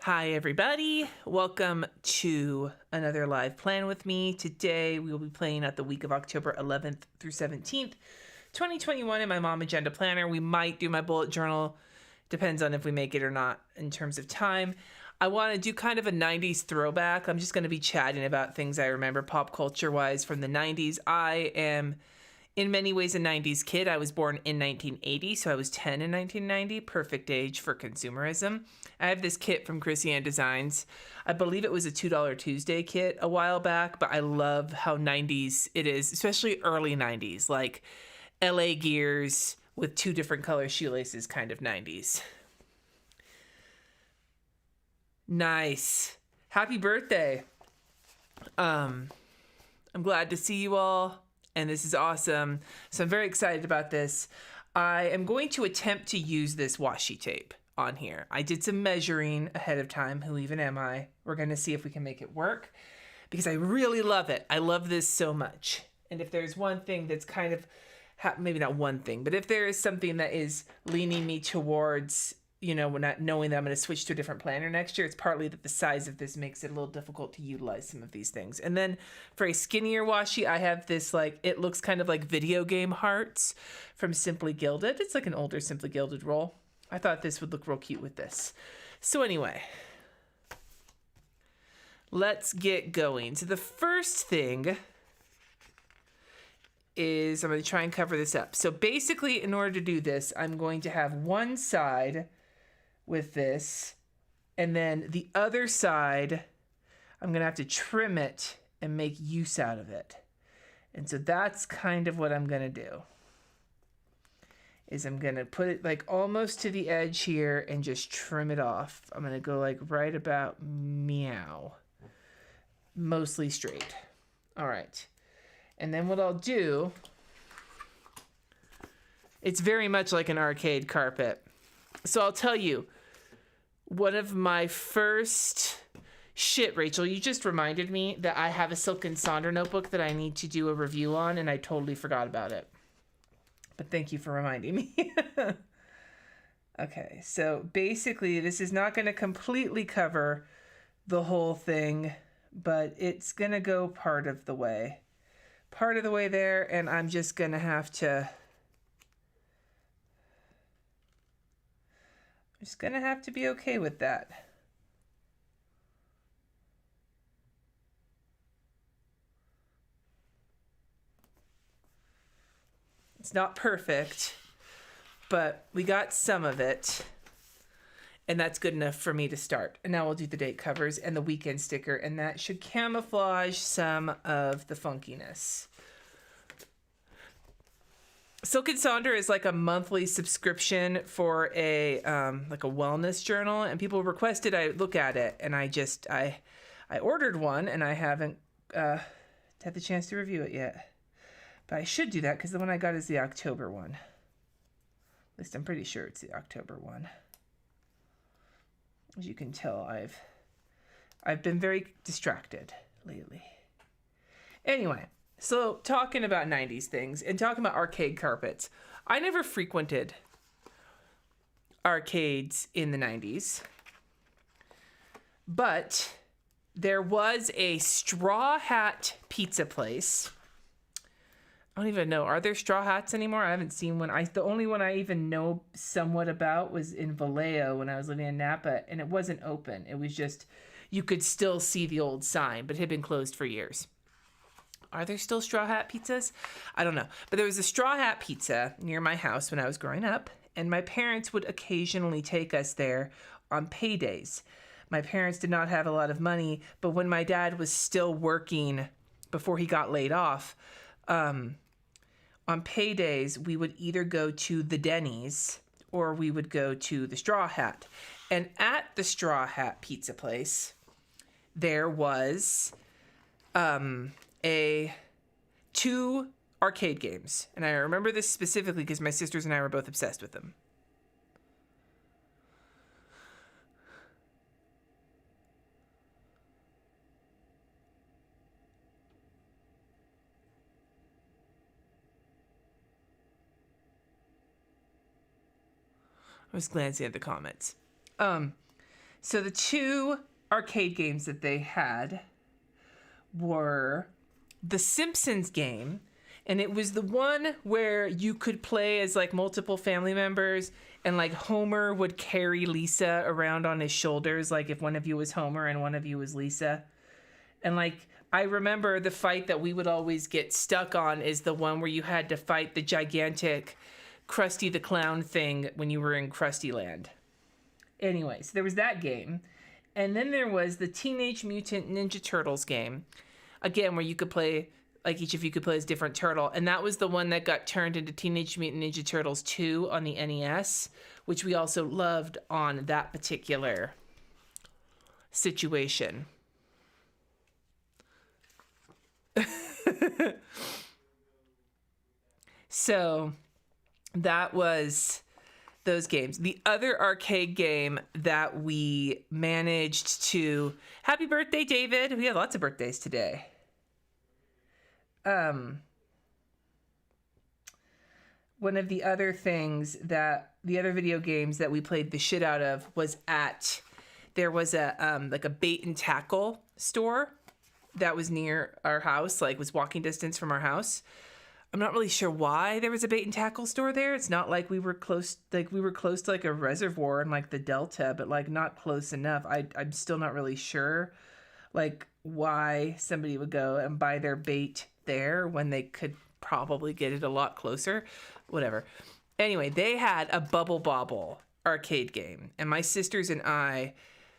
Hi everybody, welcome to another live plan with me. Today we will be playing at the week of October 11th through 17th, 2021 in my momagenda planner. We might do my bullet journal, depends on if we make it or not in terms of time. I want to do kind of a 90s throwback. I'm just going to be chatting about things I remember pop culture wise from the 90s. I am in many ways a 90s kid. I was born in 1980, so I was 10 in 1990, perfect age for consumerism. I have this kit from Krissyanne Designs. I believe it was a $2 Tuesday kit a while back, but I love how 90s it is, especially early 90s, like LA Gears with two different color shoelaces kind of 90s. Nice. Happy birthday. I'm glad to see you all. And this is awesome. So I'm very excited about this. I am going to attempt to use this washi tape on here. I did some measuring ahead of time. Who even am I? We're going to see if we can make it work because I really love it. I love this so much. And if there's one thing that's kind of, maybe not one thing, but if there is something that is leaning me towards, you know, not knowing that I'm going to switch to a different planner next year, it's partly that the size of this makes it a little difficult to utilize some of these things. And then for a skinnier washi, I have this, like, it looks kind of like video game hearts from Simply Gilded. It's like an older Simply Gilded roll. I thought this would look real cute with this. So anyway, let's get going. So the first thing is I'm going to try and cover this up. So basically, in order to do this, I'm going to have one side with this, and then the other side I'm gonna have to trim it and make use out of it. And so that's kind of what I'm gonna do, is I'm gonna put it like almost to the edge here and just trim it off. I'm gonna go like right about meow, mostly straight. All right, and then what I'll do, it's very much like an arcade carpet. So I'll tell you, one of my first... Shit, Rachel, you just reminded me that I have a Silk & Sonder notebook that I need to do a review on, and I totally forgot about it. But thank you for reminding me. Okay, so basically this is not going to completely cover the whole thing, but it's going to go part of the way. Part of the way there, and I'm just going to have to... Just gonna have to be okay with that. It's not perfect, but we got some of it, and that's good enough for me to start. And now we'll do the date covers and the weekend sticker, and that should camouflage some of the funkiness. Silk & Sonder is like a monthly subscription for a like a wellness journal, and people requested I look at it, and I ordered one, and I haven't had the chance to review it yet. But I should do that because the one I got is the October one. At least I'm pretty sure it's the October one. As you can tell, I've been very distracted lately. Anyway. So, talking about 90s things and talking about arcade carpets, I never frequented arcades in the 90s, but there was a Straw Hat pizza place. I don't even know, are there Straw Hats anymore? I haven't seen one. The only one I even know somewhat about was in Vallejo when I was living in Napa, and it wasn't open. It was just, you could still see the old sign, but it had been closed for years. Are there still Straw Hat pizzas? I don't know. But there was a Straw Hat pizza near my house when I was growing up, and my parents would occasionally take us there on paydays. My parents did not have a lot of money, but when my dad was still working before he got laid off, on paydays, we would either go to the Denny's or we would go to the Straw Hat. And at the Straw Hat pizza place, there was... two arcade games, and I remember this specifically because my sisters and I were both obsessed with them. I was glancing at the comments. So the two arcade games that they had were the Simpsons game, and it was the one where you could play as like multiple family members, and like Homer would carry Lisa around on his shoulders, like if one of you was Homer and one of you was Lisa. And like I remember the fight that we would always get stuck on is the one where you had to fight the gigantic Krusty the Clown thing when you were in Krusty Land. Anyway, so there was that game. And then there was the Teenage Mutant Ninja Turtles game. Again, where you could play, like each of you could play as different turtle. And that was the one that got turned into Teenage Mutant Ninja Turtles 2 on the NES, which we also loved on that particular situation. So that was those games. The other arcade game that we managed to... Happy birthday, David. We have lots of birthdays today. One of the other things that... The other video games that we played the shit out of was at... There was a like a bait and tackle store that was near our house, like was walking distance from our house. I'm not really sure why there was a bait and tackle store there. It's not like we were close to like a reservoir in like the Delta, but like not close enough. I'm still not really sure like why somebody would go and buy their bait there when they could probably get it a lot closer. Whatever. Anyway, they had a Bubble Bobble arcade game, and my sisters and I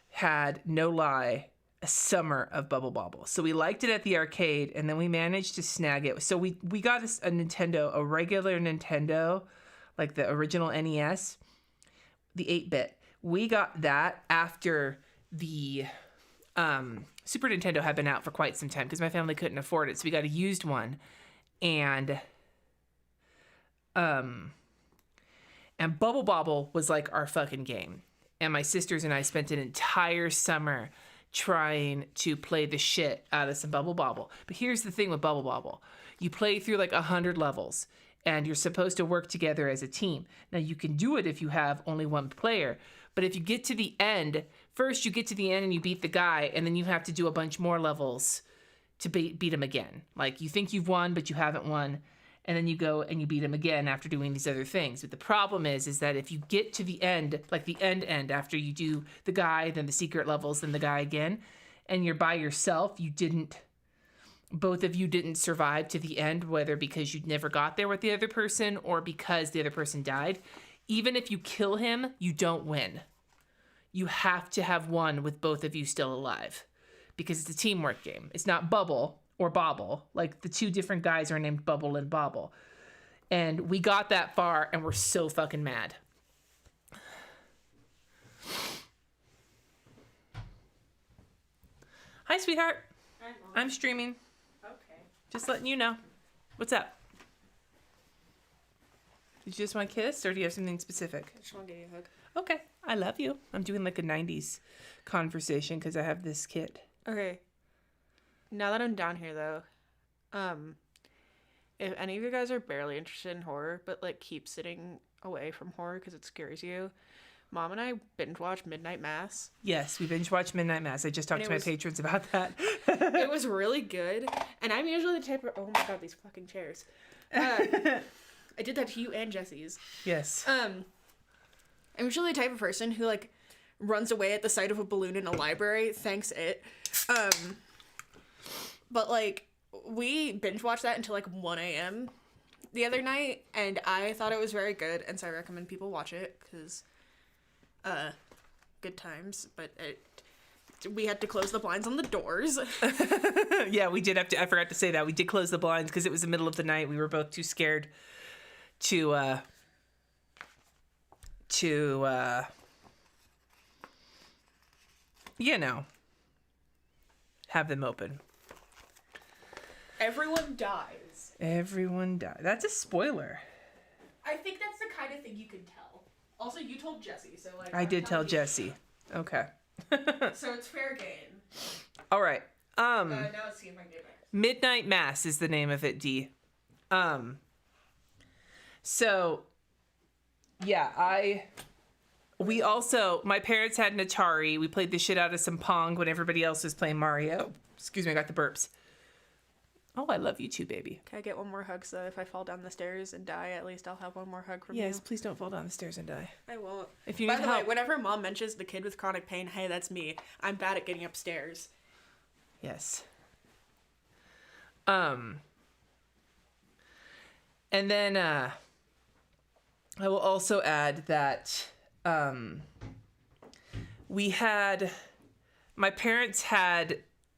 had, no lie, a summer of Bubble Bobble. So we liked it at the arcade, and then we managed to snag it. So we got a Nintendo, a regular Nintendo, like the original NES, the 8-bit. We got that after the Super Nintendo had been out for quite some time because my family couldn't afford it. So we got a used one. And Bubble Bobble was like our fucking game. And my sisters and I spent an entire summer trying to play the shit out of some Bubble Bobble. But here's the thing with Bubble Bobble. You play through like 100 levels, and you're supposed to work together as a team. Now, you can do it if you have only one player. But if you get to the end, first you get to the end and you beat the guy, and then you have to do a bunch more levels to beat him again. Like, you think you've won, but you haven't won. And then you go and you beat him again after doing these other things. But the problem is that if you get to the end, like the end, after you do the guy, then the secret levels, then the guy again, and you're by yourself, both of you didn't survive to the end, whether because you never got there with the other person or because the other person died. Even if you kill him, you don't win. You have to have won with both of you still alive because it's a teamwork game. It's not Bubble or Bobble. Like, the two different guys are named Bubble and Bobble. And we got that far, and we're so fucking mad. Hi, sweetheart. Hi, Mom. I'm streaming. Okay. Just letting you know. What's up? Did you just want a kiss, or do you have something specific? I just want to give you a hug. Okay. I love you. I'm doing like a 90s conversation because I have this kit. Okay. Now that I'm down here, though, if any of you guys are barely interested in horror, but, like, keep sitting away from horror because it scares you, Mom and I binge watch Midnight Mass. Yes, we binge watch Midnight Mass. I just talked to my patrons about that. It was really good. And I'm usually the type of... Oh, my God, these fucking chairs. I did that to you and Jesse's. Yes. I'm usually the type of person who, like, runs away at the sight of a balloon in a library. Thanks, it. But, like, we binge watched that until, like, 1 a.m. the other night, and I thought it was very good, and so I recommend people watch it, because, good times, but we had to close the blinds on the doors. Yeah, we did have to, I forgot to say that. We did close the blinds, because it was the middle of the night. We were both too scared to you know, have them open. Everyone dies. Everyone dies. That's a spoiler. I think that's the kind of thing you can tell. Also, you told Jesse, so like... I did tell Jesse. Okay. So it's fair game. All right. Now let's see if I can get back. Midnight Mass is the name of it, D. So, yeah, We also, my parents had an Atari. We played the shit out of some Pong when everybody else was playing Mario. Excuse me, I got the burps. Oh, I love you too, baby. Can I get one more hug so if I fall down the stairs and die, at least I'll have one more hug from you? Yes, please don't fall down the stairs and die. I won't. If you By need the way, help. whenever Mom mentions the kid with chronic pain, hey, that's me. I'm bad at getting upstairs. Yes. And then I will also add that my parents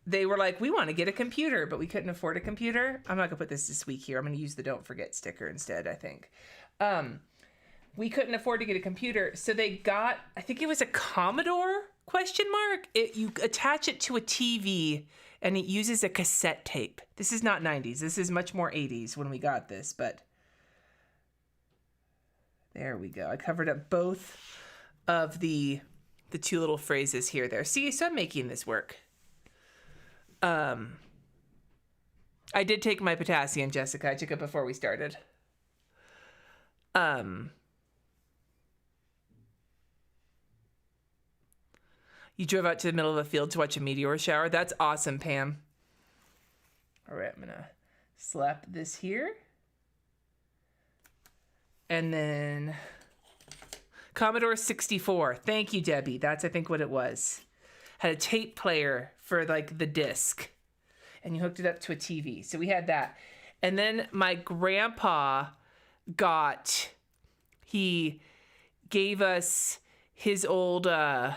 they were like, we want to get a computer, but we couldn't afford a computer. I'm not going to put this week here. I'm going to use the don't forget sticker instead, I think. We couldn't afford to get a computer, so they got, I think it was a Commodore, ? You attach it to a TV, and it uses a cassette tape. This is not 90s. This is much more 80s when we got this, but there we go. I covered up both of the two little phrases here there. See, so I'm making this work. I did take my potassium, Jessica. I took it before we started. You drove out to the middle of a field to watch a meteor shower. That's awesome, Pam. All right, I'm gonna slap this here. And then Commodore 64. Thank you, Debbie. That's, I think, what it was. Had a tape player for like the disc, and you hooked it up to a TV. So we had that. And then my grandpa he gave us his old it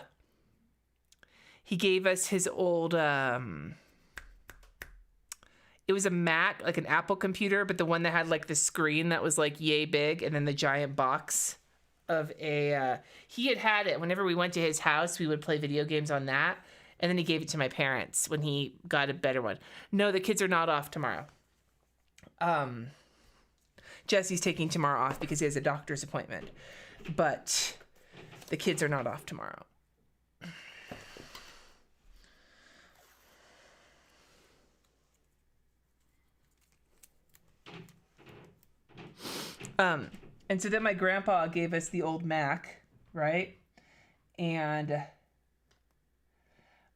was a Mac, like an Apple computer, but the one that had like the screen that was like yay big, and then the giant box of he had it whenever we went to his house. We would play video games on that, and then he gave it to my parents when he got a better one. No, the kids are not off tomorrow. Jesse's taking tomorrow off because he has a doctor's appointment, but the kids are not off tomorrow. And so then my grandpa gave us the old Mac, right? And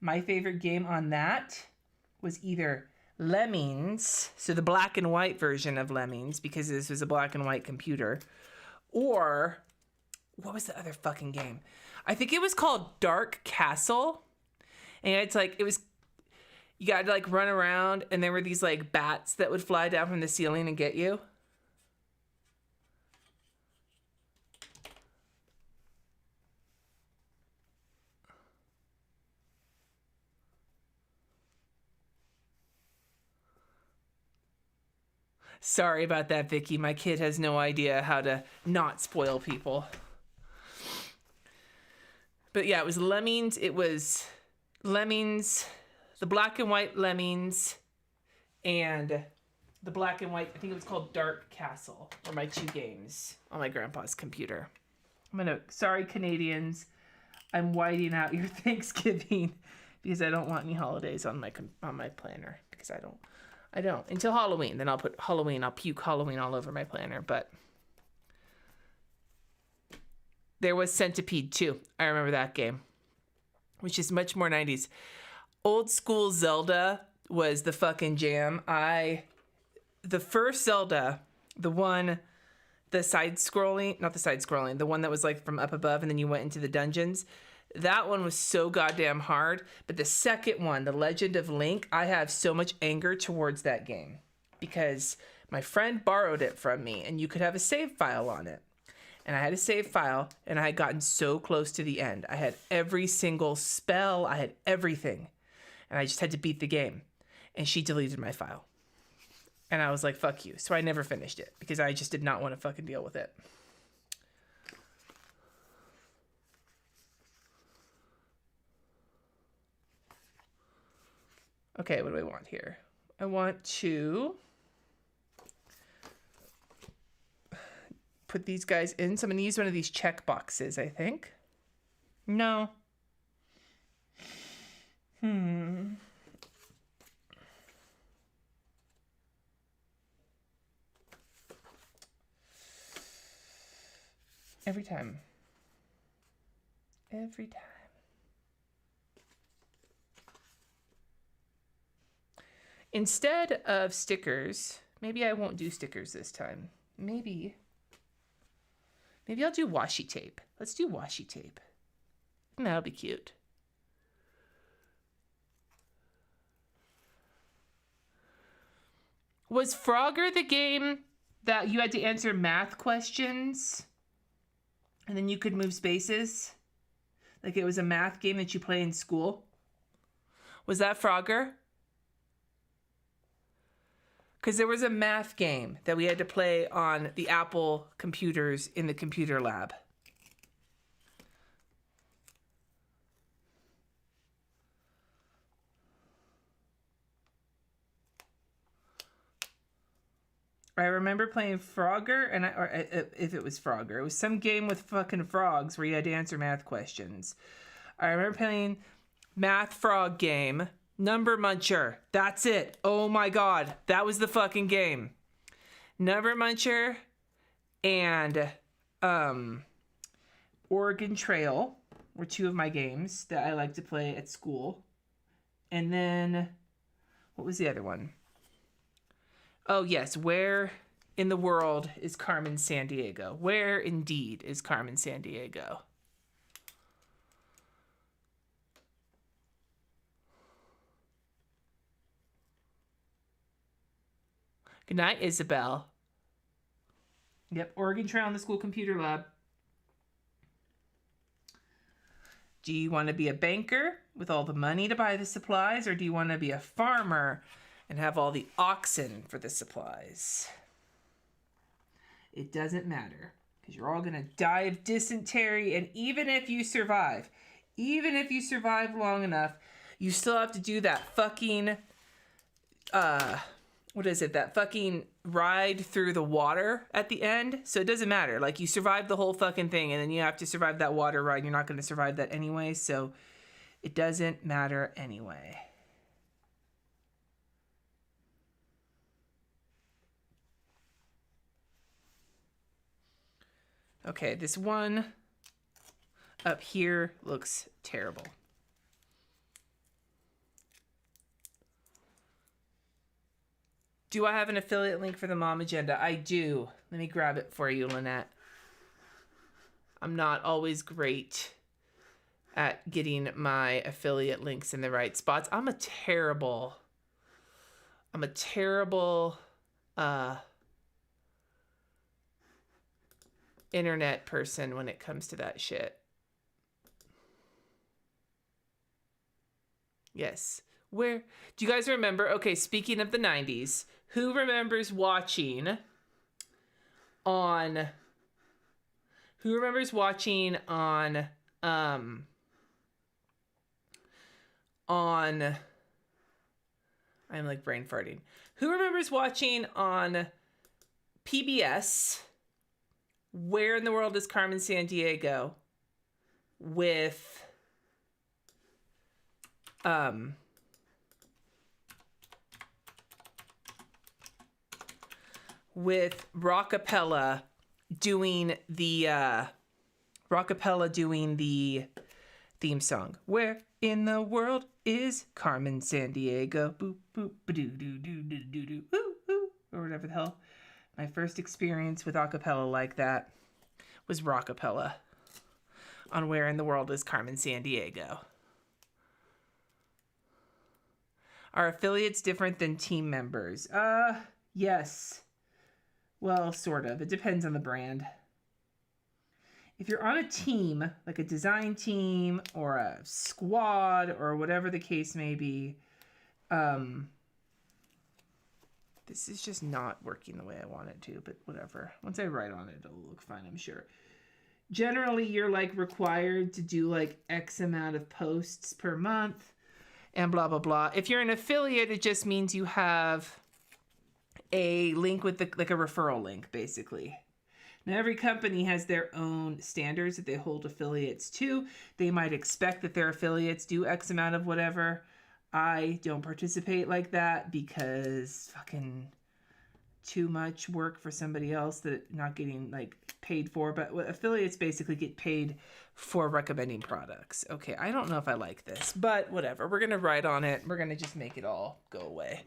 my favorite game on that was either Lemmings, so the black and white version of Lemmings, because this was a black and white computer, or what was the other fucking game? I think it was called Dark Castle. And it's like, you got to like run around, and there were these like bats that would fly down from the ceiling and get you. Sorry about that, Vicky. My kid has no idea how to not spoil people. But yeah, it was Lemmings. It was Lemmings, the black and white Lemmings, and the black and white, I think it was called Dark Castle, were my two games on my grandpa's computer. Sorry, Canadians, I'm whiting out your Thanksgiving because I don't want any holidays on my planner, because I don't. Until Halloween. Then I'll put Halloween. I'll puke Halloween all over my planner. But there was Centipede too. I remember that game, which is much more 90s. Old school Zelda was the fucking jam. The first Zelda, the one, the not the side scrolling, the one that was like from up above and then you went into the dungeons. That one was so goddamn hard. But the second one, The Legend of Link, I have so much anger towards that game because my friend borrowed it from me and you could have a save file on it. And I had a save file and I had gotten so close to the end. I had every single spell. I had everything. And I just had to beat the game. And she deleted my file. And I was like, fuck you. So I never finished it because I just did not want to fucking deal with it. Okay, what do I want here? I want to put these guys in. So I'm going to use one of these check boxes, I think. No. Every time. Every time. Instead of stickers, maybe I won't do stickers this time. Maybe I'll do washi tape. Let's do washi tape. That'll be cute. Was Frogger the game that you had to answer math questions and then you could move spaces? Like it was a math game that you play in school? Was that Frogger? Because there was a math game that we had to play on the Apple computers in the computer lab. I remember playing Frogger, and if it was Frogger, it was some game with fucking frogs where you had to answer math questions. I remember playing Math Frog game. Number Muncher. That's it. Oh my god. That was the fucking game. Number Muncher and Oregon Trail were two of my games that I like to play at school. And then, what was the other one? Oh yes, where in the world is Carmen Sandiego? Where indeed is Carmen Sandiego? Good night, Isabel. Yep, Oregon Trail in the school computer lab. Do you want to be a banker with all the money to buy the supplies, or do you want to be a farmer and have all the oxen for the supplies? It doesn't matter, because you're all going to die of dysentery, and even if you survive long enough, you still have to do that fucking, what is it? That fucking ride through the water at the end. So it doesn't matter. Like, you survived the whole fucking thing, and then you have to survive that water ride. You're not going to survive that anyway, so it doesn't matter anyway. Okay, this one up here looks terrible. Do I have an affiliate link for the momagenda? I do. Let me grab it for you, Lynette. I'm not always great at getting my affiliate links in the right spots. I'm a terrible internet person when it comes to that shit. Yes. Where do you guys remember? Okay, speaking of the 90s, who remembers watching on I'm like brain farting. Who remembers watching on PBS Where in the World is Carmen Sandiego with Rockapella doing the theme song. Where in the world is Carmen Sandiego? Boop boop ba-doo doo doo doo doo doo woo woo, or whatever the hell. My first experience with acapella like that was Rockapella on Where in the World is Carmen Sandiego. Are affiliates different than team members? Yes. Well, sort of. It depends on the brand. If you're on a team, like a design team or a squad or whatever the case may be, this is just not working the way I want it to, but whatever. Once I write on it, it'll look fine, I'm sure. Generally, you're like required to do like X amount of posts per month and blah, blah, blah. If you're an affiliate, it just means you have a link with like a referral link, basically. Now, every company has their own standards that they hold affiliates to. They might expect that their affiliates do X amount of whatever. I don't participate like that because fucking too much work for somebody else that not getting like paid for, but affiliates basically get paid for recommending products. Okay, I don't know if I like this, but whatever. We're gonna write on it. We're gonna just make it all go away.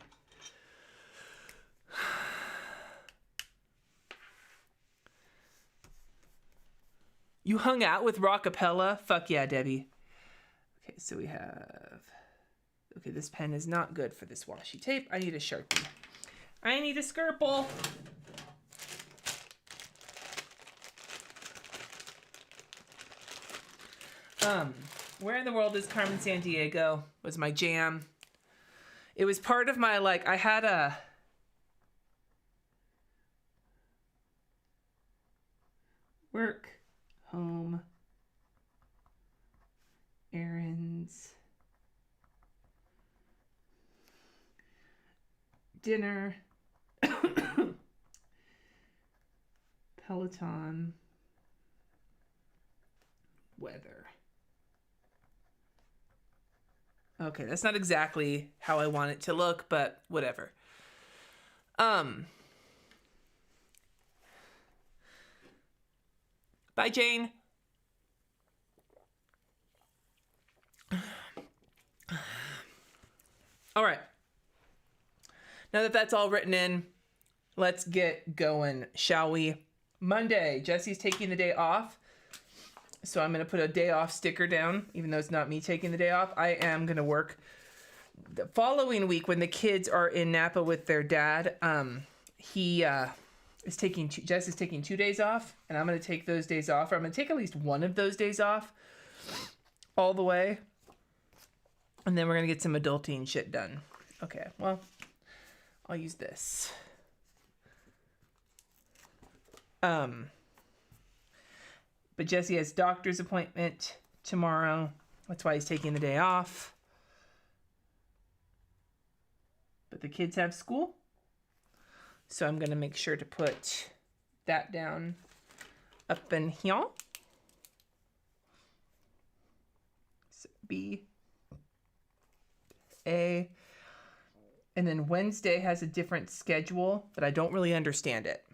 You hung out with Rockapella? Fuck yeah, Debbie. Okay, so we have... Okay, this pen is not good for this washi tape. I need a Sharpie. I need a Skirple. Where in the world is Carmen Sandiego? Was my jam. It was part of my, like, I had a... Work, home, errands, dinner, Peloton, weather. Okay, that's not exactly how I want it to look, but whatever. Bye, Jane. All right. Now that that's all written in, let's get going, shall we? Monday, Jesse's taking the day off. So I'm going to put a day off sticker down, even though it's not me taking the day off. I am going to work the following week when the kids are in Napa with their dad. Jess is taking 2 days off, and I'm going to take those days off. Or I'm going to take at least one of those days off all the way. And then we're going to get some adulting shit done. Okay, well, I'll use this. But Jesse has doctor's appointment tomorrow. That's why he's taking the day off. But the kids have school. So I'm going to make sure to put that down up in here. So B, A. And then Wednesday has a different schedule, but I don't really understand it.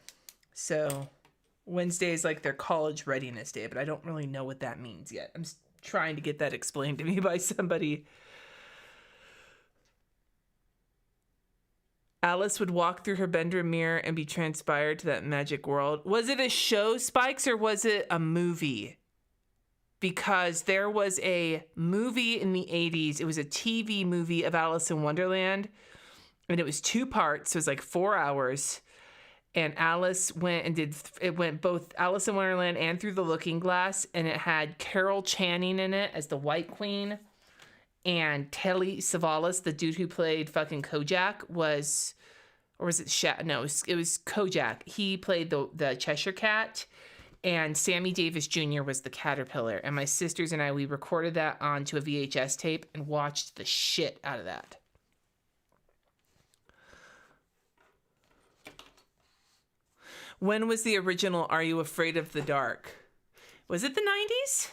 So Wednesday is like their college readiness day, but I don't really know what that means yet. I'm trying to get that explained to me by somebody. Alice would walk through her bedroom mirror and be transpired to that magic world. Was it a show, Spikes, or was it a movie? Because there was a movie in the 80s. It was a TV movie of Alice in Wonderland. And it was 2 parts. It was like 4 hours. And Alice went and it went both Alice in Wonderland and Through the Looking Glass. And it had Carol Channing in it as the White Queen. And Telly Savalas, the dude who played fucking Kojak, was... Or was it No, it was Kojak. He played the Cheshire Cat. And Sammy Davis Jr. was the caterpillar. And my sisters and I, we recorded that onto a VHS tape and watched the shit out of that. When was the original Are You Afraid of the Dark? Was it the 90s?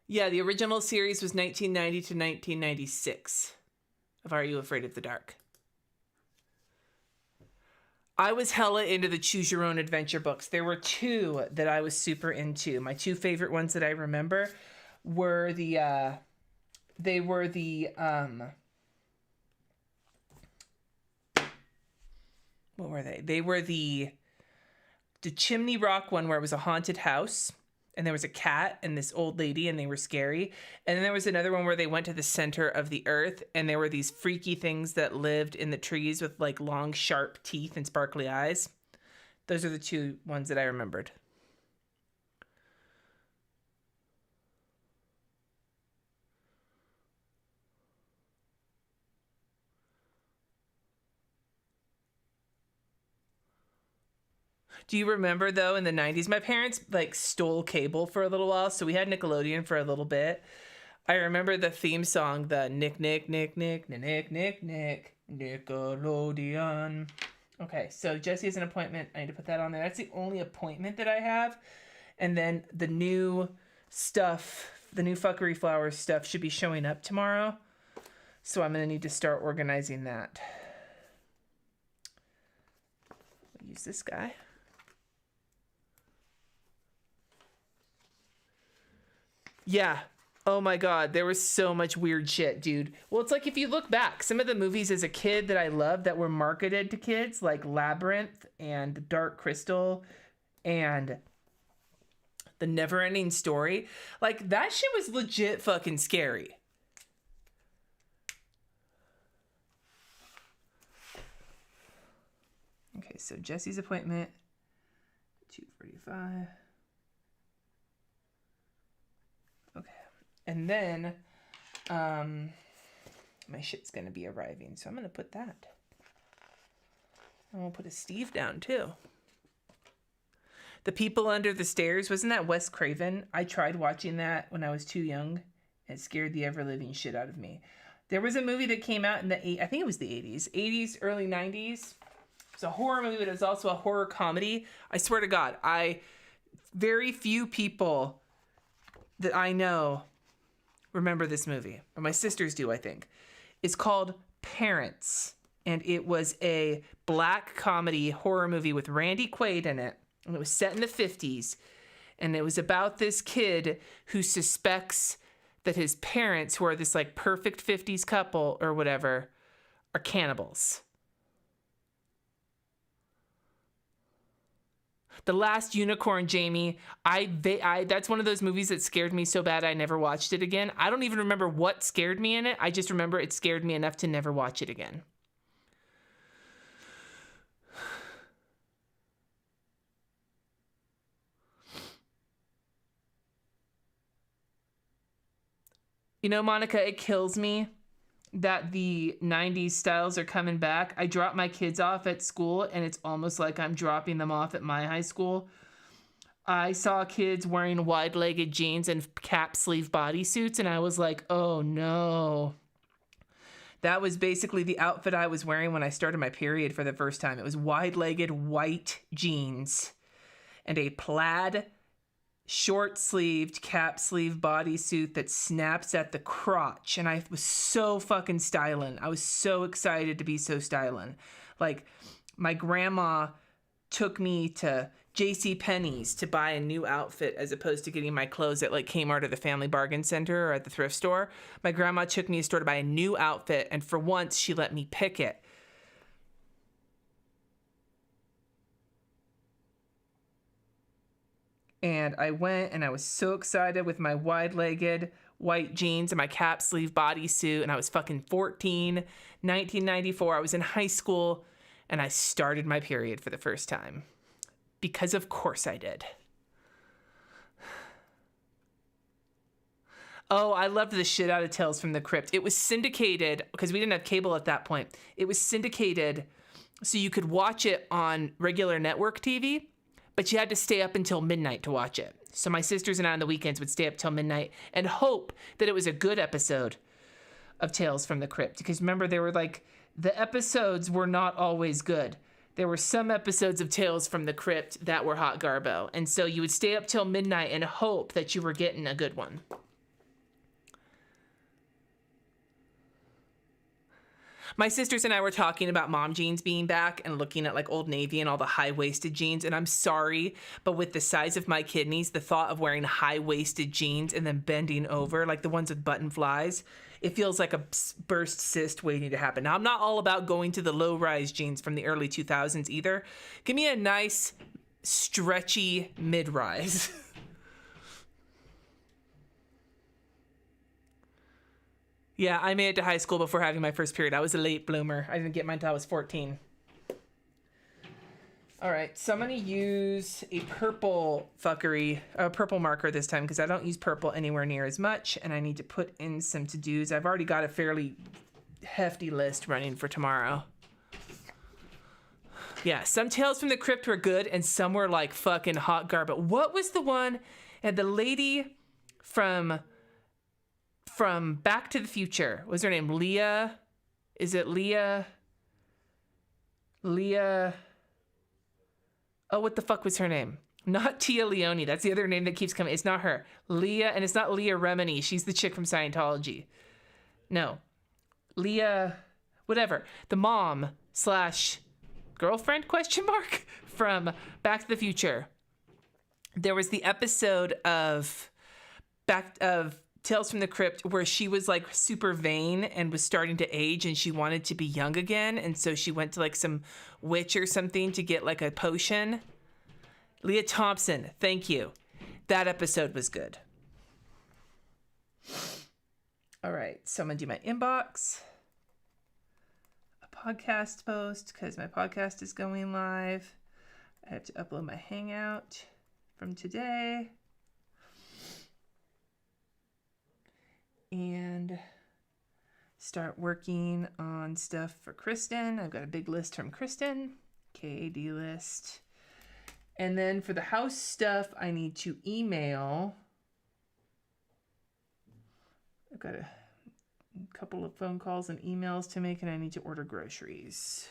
Yeah, the original series was 1990 to 1996 of Are You Afraid of the Dark? I was hella into the Choose Your Own Adventure books. There were 2 that I was super into. My 2 favorite ones that I remember were what were they? They were the Chimney Rock one where it was a haunted house and there was a cat and this old lady and they were scary. And then there was another one where they went to the center of the earth and there were these freaky things that lived in the trees with like long, sharp teeth and sparkly eyes. Those are the 2 ones that I remembered. Do you remember, though, in the 90s, my parents, like, stole cable for a little while, so we had Nickelodeon for a little bit. I remember the theme song, the Nick, Nickelodeon. Okay, so Jesse has an appointment. I need to put that on there. That's the only appointment that I have. And then the new stuff, the new Fuckery Flowers stuff should be showing up tomorrow. So I'm going to need to start organizing that. I'll use this guy. Yeah. Oh my God. There was so much weird shit, dude. Well, it's like if you look back, some of the movies as a kid that I loved that were marketed to kids, like Labyrinth and Dark Crystal and The Neverending Story, like that shit was legit fucking scary. Okay, so Jesse's appointment, 2:45. Okay, and then my shit's gonna be arriving, so I'm gonna put that. I'm gonna put a Steve down too. The People Under the Stairs, wasn't that Wes Craven? I tried watching that when I was too young. It scared the ever-living shit out of me. There was a movie that came out in I think it was the 80s, early 90s. It's a horror movie, but it was also a horror comedy. I swear to God, very few people that I know remember this movie. Or my sisters do, I think. It's called Parents. And it was a black comedy horror movie with Randy Quaid in it. And it was set in the 50s. And it was about this kid who suspects that his parents, who are this like perfect 50s couple or whatever, are cannibals. The Last Unicorn, Jamie, that's one of those movies that scared me so bad I never watched it again. I don't even remember what scared me in it. I just remember it scared me enough to never watch it again. You know, Monica, it kills me that the 90s styles are coming back. I drop my kids off at school and it's almost like I'm dropping them off at my high school. I saw kids wearing wide-legged jeans and cap sleeve bodysuits and I was like, oh no. That was basically the outfit I was wearing when I started my period for the first time. It was wide-legged white jeans and a plaid short-sleeved cap sleeve bodysuit that snaps at the crotch, and I was so fucking styling. I was so excited to be so styling. Like, my grandma took me to J.C. Penney's to buy a new outfit as opposed to getting my clothes at like Kmart or the Family Bargain Center or at the thrift store. My grandma took me to a store to buy a new outfit, and for once she let me pick it. And I went and I was so excited with my wide-legged white jeans and my cap sleeve bodysuit. And I was fucking 14, 1994. I was in high school and I started my period for the first time. Because of course I did. Oh, I loved the shit out of Tales from the Crypt. It was syndicated because we didn't have cable at that point. It was syndicated so you could watch it on regular network TV. But you had to stay up until midnight to watch it. So my sisters and I on the weekends would stay up till midnight and hope that it was a good episode of Tales from the Crypt. Because remember, there were like, the episodes were not always good. There were some episodes of Tales from the Crypt that were hot garbo. And so you would stay up till midnight and hope that you were getting a good one. My sisters and I were talking about mom jeans being back and looking at like Old Navy and all the high-waisted jeans. And I'm sorry, but with the size of my kidneys, the thought of wearing high-waisted jeans and then bending over, like the ones with button flies, it feels like a burst cyst waiting to happen. Now, I'm not all about going to the low-rise jeans from the early 2000s either. Give me a nice, stretchy mid-rise. Yeah, I made it to high school before having my first period. I was a late bloomer. I didn't get mine until I was 14. All right, so I'm going to use a purple marker this time because I don't use purple anywhere near as much, and I need to put in some to-dos. I've already got a fairly hefty list running for tomorrow. Yeah, some Tales from the Crypt were good, and some were like fucking hot garbage. What was the one? And the lady from Back to the Future. What was her name? Leah? Is it Leah? Leah? Oh, what the fuck was her name? Not Tia Leone. That's the other name that keeps coming. It's not her. Leah, and it's not Leah Remini. She's the chick from Scientology. No. Leah, whatever, the mom slash girlfriend question mark from Back to the Future. There was the episode of Tales from the Crypt where she was like super vain and was starting to age and she wanted to be young again. And so she went to like some witch or something to get like a potion. Leah Thompson, thank you. That episode was good. All right, so I'm gonna do my inbox. A podcast post because my podcast is going live. I have to upload my Hangout from today. And start working on stuff for Kristen. I've got a big list from Kristen, KAD list. And then for the house stuff, I need to email. I've got a couple of phone calls and emails to make, and I need to order groceries.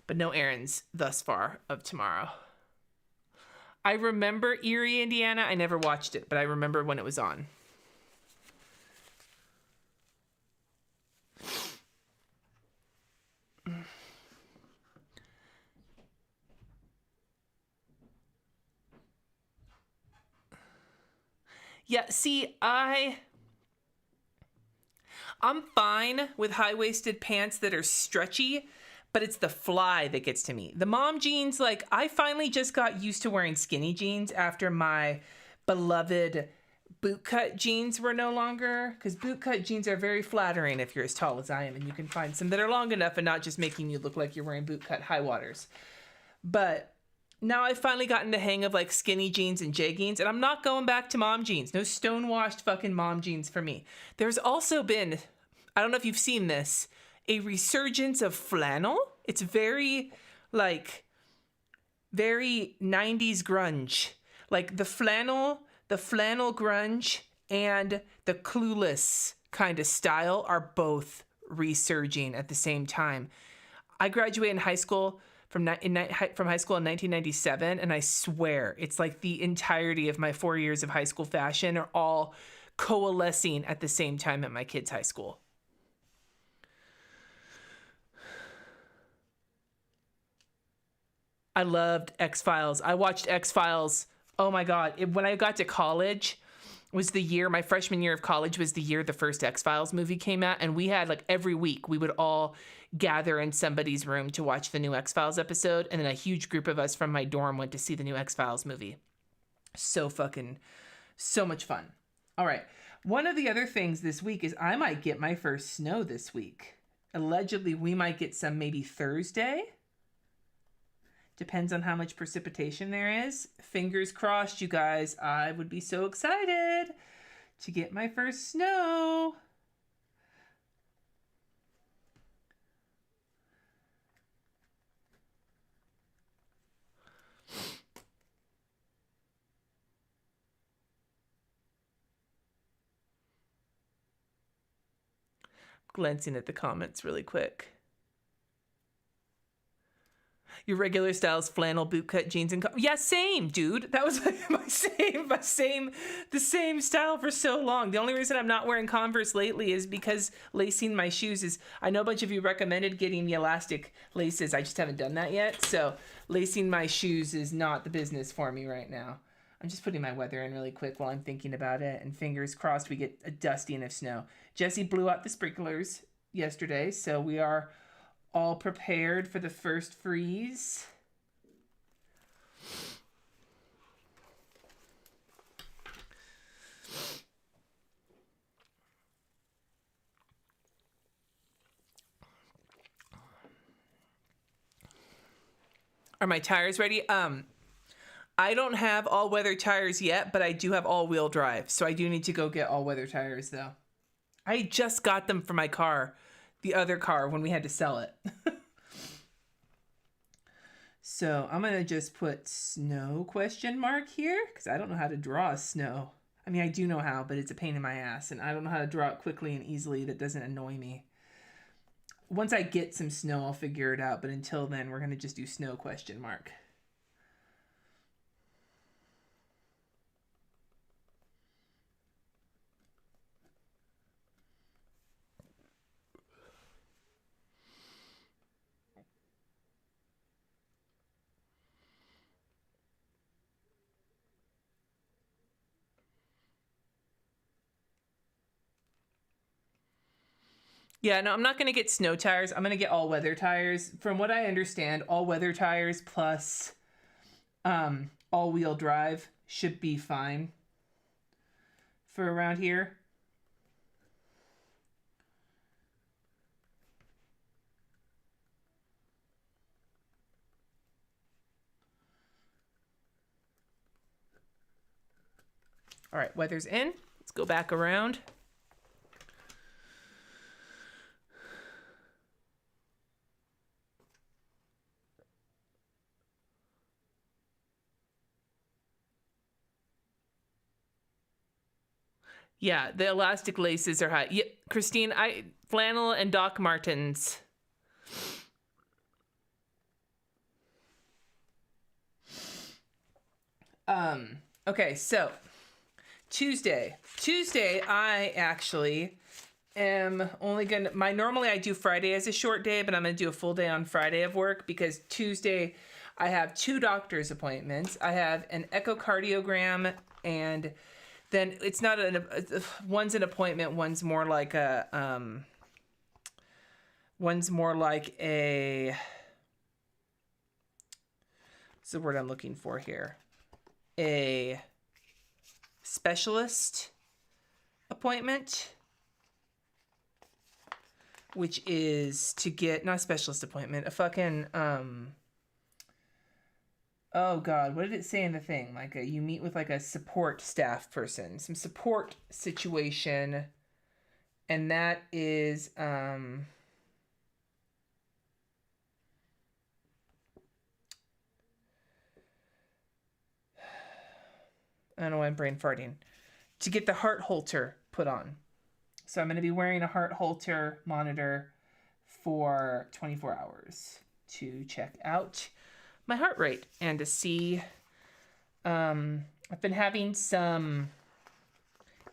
But no errands thus far of tomorrow. I remember Erie, Indiana. I never watched it, but I remember when it was on. Yeah, see, I'm fine with high-waisted pants that are stretchy, but it's the fly that gets to me. The mom jeans, like, I finally just got used to wearing skinny jeans after my beloved bootcut jeans were no longer, because bootcut jeans are very flattering if you're as tall as I am, and you can find some that are long enough and not just making you look like you're wearing bootcut high waters. But now I've finally gotten the hang of like skinny jeans and jeggings, and I'm not going back to mom jeans. No stonewashed fucking mom jeans for me. There's also been, I don't know if you've seen this, a resurgence of flannel. It's very 90s grunge. Like the flannel grunge and the clueless kind of style are both resurging at the same time. I graduated in high school from high school in 1997, and I swear it's like the entirety of my 4 years of high school fashion are all coalescing at the same time at my kids' high school. I loved X-Files. I watched X-Files. Oh my God. When I got to college was the year, my freshman year of college was the year the first X-Files movie came out. And we had like every week we would all gather in somebody's room to watch the new X-Files episode. And then a huge group of us from my dorm went to see the new X-Files movie. So much fun. All right. One of the other things this week is I might get my first snow this week. Allegedly, we might get some maybe Thursday. Depends on how much precipitation there is. Fingers crossed, you guys. I would be so excited to get my first snow. Glancing at the comments really quick. Your regular style's flannel bootcut jeans and yeah, same, dude. That was like the same style for so long. The only reason I'm not wearing Converse lately is because lacing my shoes is. I know a bunch of you recommended getting the elastic laces. I just haven't done that yet. So lacing my shoes is not the business for me right now. I'm just putting my weather in really quick while I'm thinking about it. And fingers crossed we get a dusting of snow. Jesse blew out the sprinklers yesterday, so we are all prepared for the first freeze. Are my tires ready? I don't have all-weather tires yet, but I do have all-wheel drive, so I do need to go get all-weather tires, though. I just got them for my car, the other car, when we had to sell it. So I'm going to just put snow question mark here, because I don't know how to draw snow. I mean, I do know how, but it's a pain in my ass, and I don't know how to draw it quickly and easily that doesn't annoy me. once I get some snow, I'll figure it out. But until then, we're going to just do snow ? Yeah, no, I'm not going to get snow tires. I'm going to get all-weather tires. From what I understand, all-weather tires plus all-wheel drive should be fine for around here. All right, weather's in. Let's go back around. Yeah, the elastic laces are high. Yeah, Christine, flannel and Doc Martens. Okay, so Tuesday, I actually am only gonna, normally I do Friday as a short day, but I'm gonna do a full day on Friday of work because Tuesday I have 2 doctor's appointments. I have an echocardiogram, and then it's not one's an appointment, one's more like a what's the word I'm looking for here? A specialist appointment, which is to get, not a specialist appointment, a fucking, oh God, what did it say in the thing? Like you meet with like a support staff person, some support situation. And that is, I don't know why I'm brain farting, to get the heart Holter put on. So I'm going to be wearing a heart Holter monitor for 24 hours to check out my heart rate and to see, I've been having some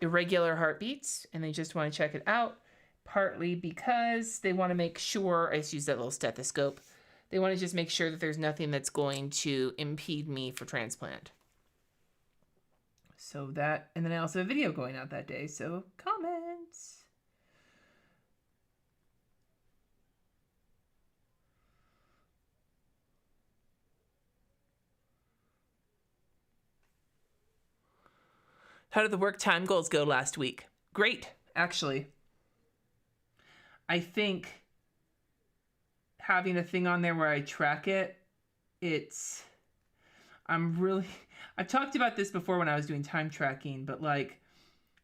irregular heartbeats and they just want to check it out, partly because they want to make sure, I just use that little stethoscope, they want to just make sure that there's nothing that's going to impede me for transplant. So that, and then I also have a video going out that day, so comments. How did the work time goals go last week? Great, actually. I think having a thing on there where I track it, I've talked about this before when I was doing time tracking, but like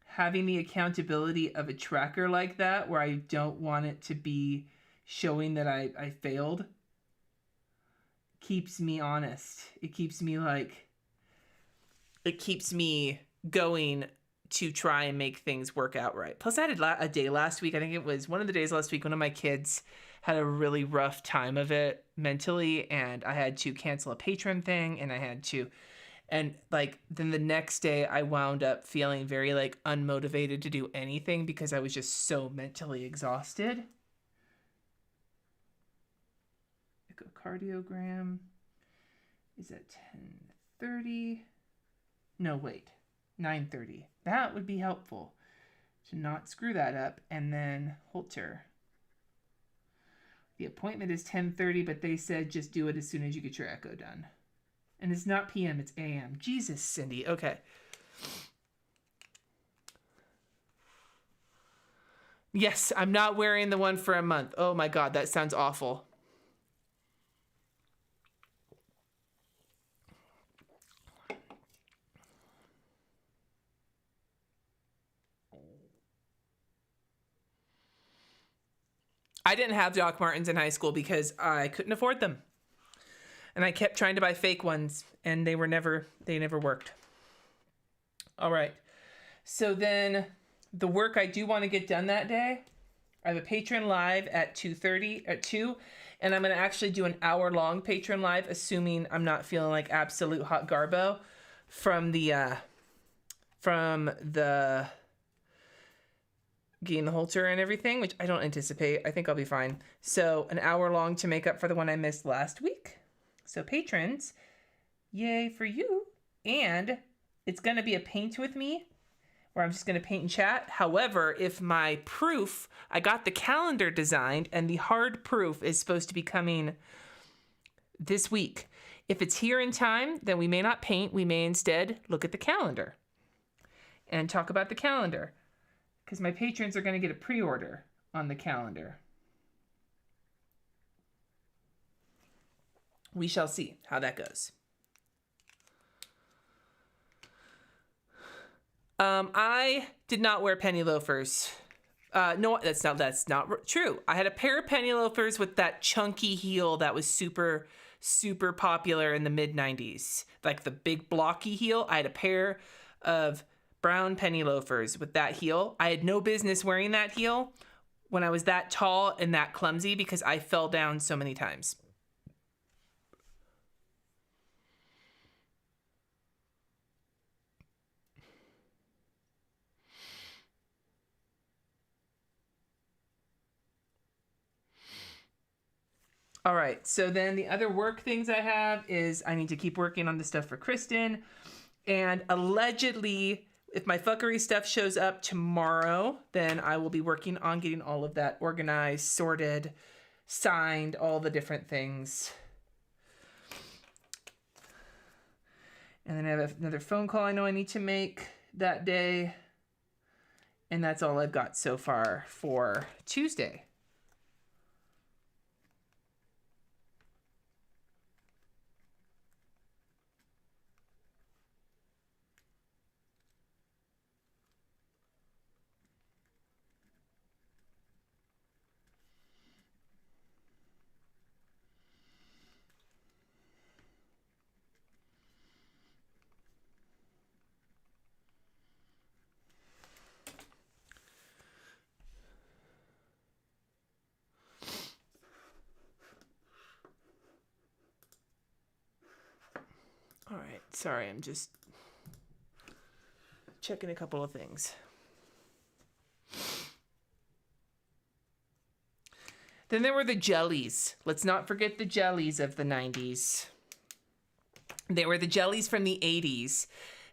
having the accountability of a tracker like that where I don't want it to be showing that I failed keeps me honest. It keeps me going to try and make things work out right. Plus I had a day last week, I think it was one of the days last week, one of my kids had a really rough time of it mentally, and I had to cancel a patron thing, and like then the next day I wound up feeling very like unmotivated to do anything because I was just so mentally exhausted. Echocardiogram is at 10:30. No, wait. 9:30. That would be helpful to not screw that up. And then Holter. The appointment is 10:30, but they said just do it as soon as you get your echo done. And it's not PM, it's AM. Jesus, Cindy. Okay. Yes, I'm not wearing the one for a month. Oh my God, that sounds awful. I didn't have Doc Martens in high school because I couldn't afford them. And I kept trying to buy fake ones and they never worked. All right. So then the work I do want to get done that day I have a patron live at 2:30 at 2, and I'm going to actually do an hour-long patron live, assuming I'm not feeling like absolute hot garbo from the getting the halter and everything, which I don't anticipate. I think I'll be fine. So an hour long to make up for the one I missed last week. So patrons, yay for you. And it's going to be a paint with me where I'm just going to paint and chat. However, if my proof, I got the calendar designed and the hard proof is supposed to be coming this week. If it's here in time, then we may not paint. We may instead look at the calendar and talk about the calendar, because my patrons are going to get a pre-order on the calendar. We shall see how that goes. I did not wear penny loafers. No, that's not true. I had a pair of penny loafers with that chunky heel that was super, super popular in the mid-90s. Like the big blocky heel. I had a pair of brown penny loafers with that heel. I had no business wearing that heel when I was that tall and that clumsy because I fell down so many times. All right, so then the other work things I have is I need to keep working on the stuff for Kristen. And allegedly, if my fuckery stuff shows up tomorrow, then I will be working on getting all of that organized, sorted, signed, all the different things. And then I have another phone call I know I need to make that day. And that's all I've got so far for Tuesday. All right, sorry, I'm just checking a couple of things. Then there were the jellies. Let's not forget the jellies of the 90s. They were the jellies from the 80s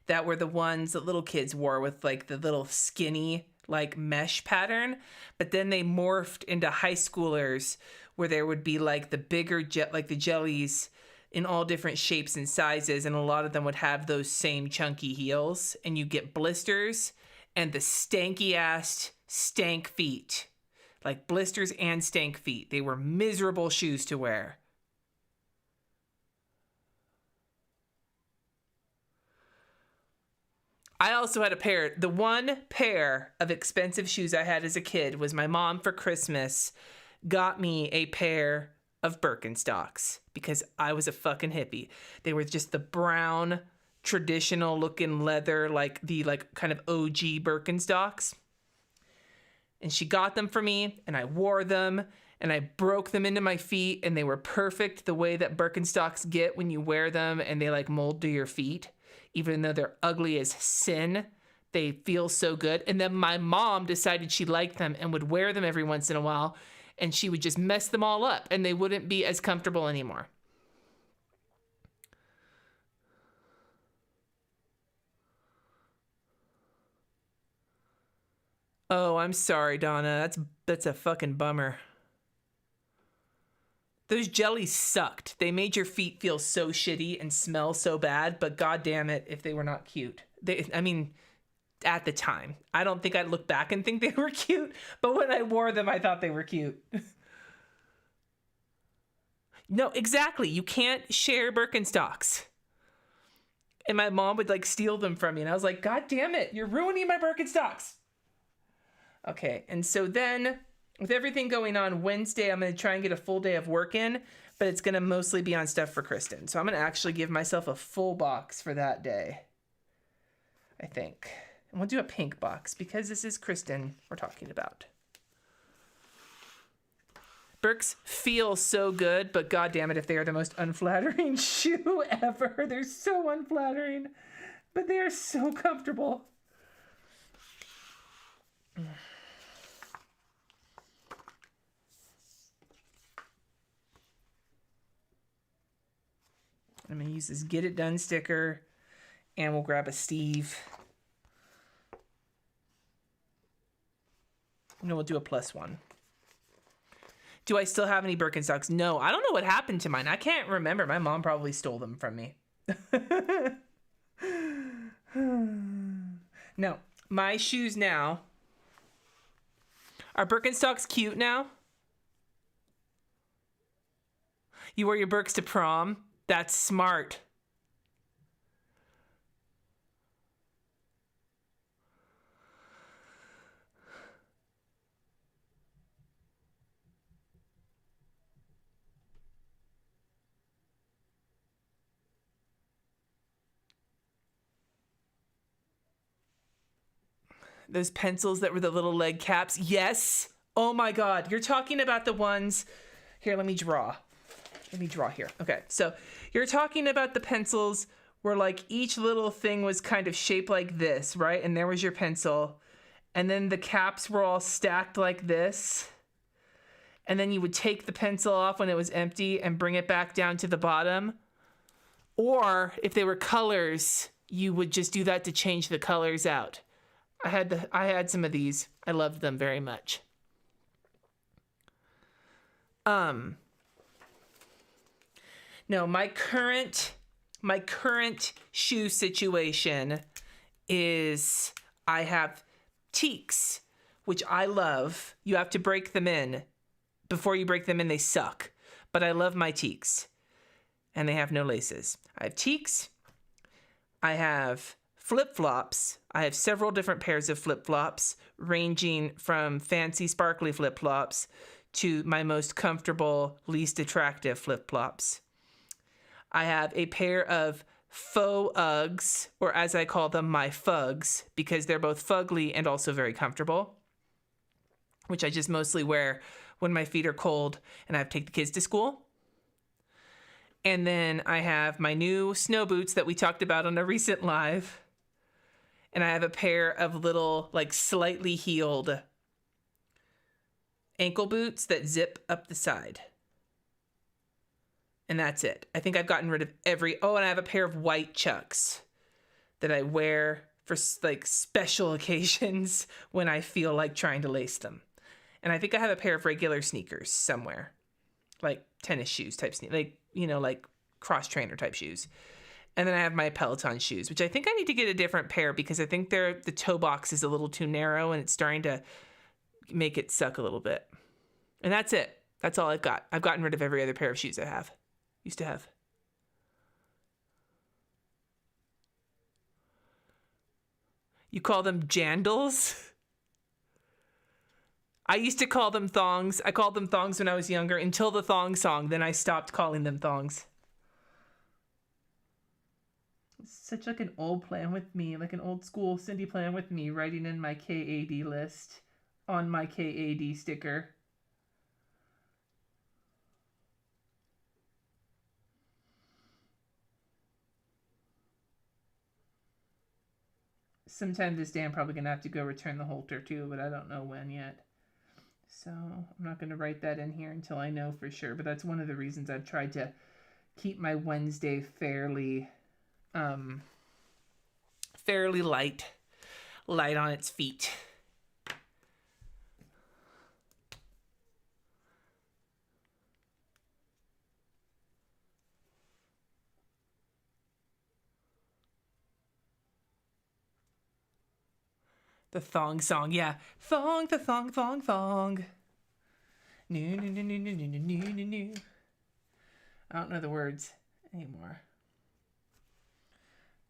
that were the ones that little kids wore with like the little skinny like mesh pattern. But then they morphed into high schoolers where there would be like the bigger like the jellies in all different shapes and sizes, and a lot of them would have those same chunky heels, and you get blisters and the stanky ass stank feet. Like blisters and stank feet. They were miserable shoes to wear. I also had the one pair of expensive shoes I had as a kid was my mom for Christmas got me a pair of Birkenstocks because I was a fucking hippie. They were just the brown, traditional looking leather, like the kind of OG Birkenstocks. And she got them for me and I wore them and I broke them into my feet and they were perfect the way that Birkenstocks get when you wear them and they like mold to your feet. Even though they're ugly as sin, they feel so good. And then my mom decided she liked them and would wear them every once in a while. And she would just mess them all up and they wouldn't be as comfortable anymore. Oh, I'm sorry, Donna. That's a fucking bummer. Those jellies sucked. They made your feet feel so shitty and smell so bad, but god damn it if they were not cute. At the time. I don't think I'd look back and think they were cute, but when I wore them, I thought they were cute. No, exactly. You can't share Birkenstocks. And my mom would like steal them from me, and I was like, god damn it, you're ruining my Birkenstocks. Okay, and so then with everything going on Wednesday, I'm going to try and get a full day of work in, but it's going to mostly be on stuff for Kristen. So I'm going to actually give myself a full box for that day, I think. And we'll do a pink box because this is Kristen we're talking about. Birks feel so good, but god damn it if they are the most unflattering shoe ever. They're so unflattering, but they are so comfortable. I'm going to use this Get It Done sticker, and we'll grab a Steve. And we'll do a +1. Do I still have any Birkenstocks? No, I don't know what happened to mine. I can't remember. My mom probably stole them from me. No, my shoes now. Are Birkenstocks cute now? You wear your Birks to prom? That's smart. Those pencils that were the little leg caps. Yes. Oh my God. You're talking about the ones. Here, let me draw. Let me draw here. Okay. So you're talking about the pencils where like each little thing was kind of shaped like this, right? And there was your pencil. And then the caps were all stacked like this. And then you would take the pencil off when it was empty and bring it back down to the bottom. Or if they were colors, you would just do that to change the colors out. I had some of these. I loved them very much. No, my current shoe situation is I have teaks, which I love. You have to break them in. Before you break them in, they suck. But I love my teaks. And they have no laces. I have teaks. I have flip-flops. I have several different pairs of flip-flops, ranging from fancy sparkly flip-flops to my most comfortable, least attractive flip-flops. I have a pair of faux Uggs, or as I call them, my Fugs, because they're both fugly and also very comfortable, which I just mostly wear when my feet are cold and I have to take the kids to school. And then I have my new snow boots that we talked about on a recent live. And I have a pair of little, like, slightly heeled ankle boots that zip up the side. And that's it. I think I've gotten rid of oh, and I have a pair of white Chucks that I wear for, like, special occasions when I feel like trying to lace them. And I think I have a pair of regular sneakers somewhere. Like tennis shoes type sneakers. Like, you know, like cross trainer type shoes. And then I have my Peloton shoes, which I think I need to get a different pair because I think the toe box is a little too narrow and it's starting to make it suck a little bit. And that's it. That's all I've got. I've gotten rid of every other pair of shoes I used to have. You call them jandals? I used to call them thongs. I called them thongs when I was younger until the thong song. Then I stopped calling them thongs. Such like an old plan with me, like an old school Cindy plan with me, writing in my KAD list on my KAD sticker. Sometime this day I'm probably going to have to go return the halter too, but I don't know when yet. So I'm not going to write that in here until I know for sure. But that's one of the reasons I've tried to keep my Wednesday fairly light on its feet. The thong song, yeah. Thong, the thong, thong, thong. No, no, no, no, no, no, no, no, no. I don't know the words anymore.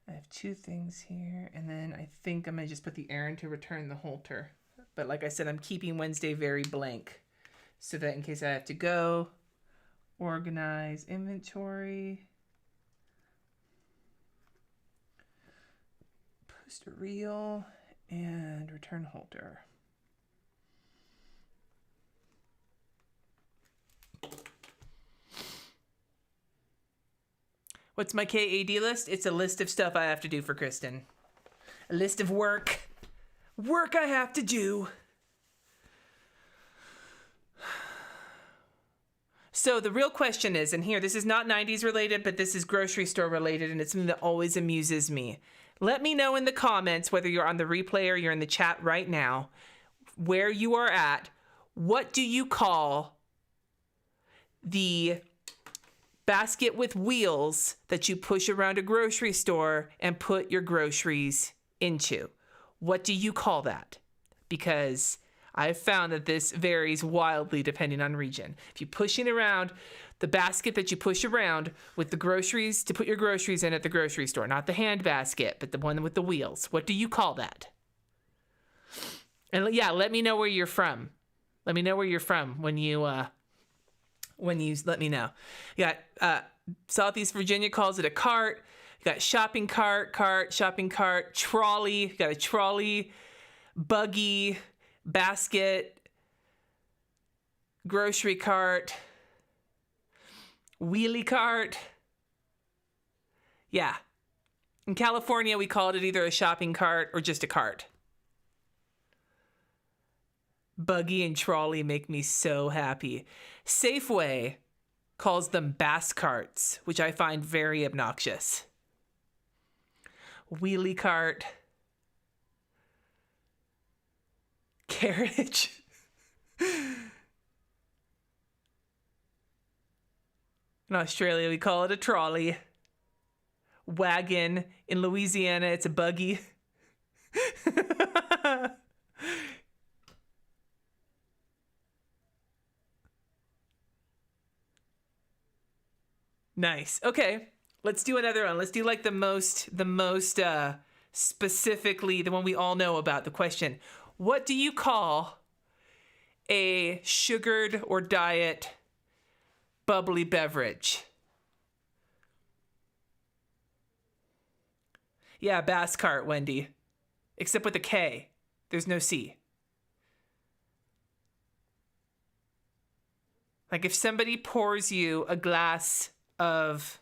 I have two things here, and then I think I'm going to just put the errand to return the halter. But like I said, I'm keeping Wednesday very blank so that in case I have to go, organize inventory, post a reel, and return halter. What's my KAD list? It's a list of stuff I have to do for Kristen. A list of work. Work I have to do. So the real question is, and here, this is not 90s related, but this is grocery store related, and it's something that always amuses me. Let me know in the comments, whether you're on the replay or you're in the chat right now, where you are at. What do you call the basket with wheels that you push around a grocery store and put your groceries into? What do you call that? Because I've found that this varies wildly depending on region. If you're pushing around the basket that you push around with the groceries to put your groceries in at the grocery store, not the hand basket, but the one with the wheels, what do you call that? And yeah, let me know where you're from. Let me know where you're from when you let me know. You got Southeast Virginia calls it a cart. You got shopping cart, shopping cart, trolley. You got a trolley, buggy, basket, grocery cart, wheelie cart. Yeah. In California, we called it either a shopping cart or just a cart. Buggy and trolley make me so happy. Safeway calls them bass carts, which I find very obnoxious. Wheelie cart. Carriage. In Australia, we call it a trolley. Wagon. In Louisiana, it's a buggy. Nice. Okay. Let's do another one. Let's do like the most specifically the one we all know about. The question: what do you call a sugared or diet bubbly beverage? Yeah, bass cart, Wendy. Except with a K. There's no C. Like if somebody pours you a glass of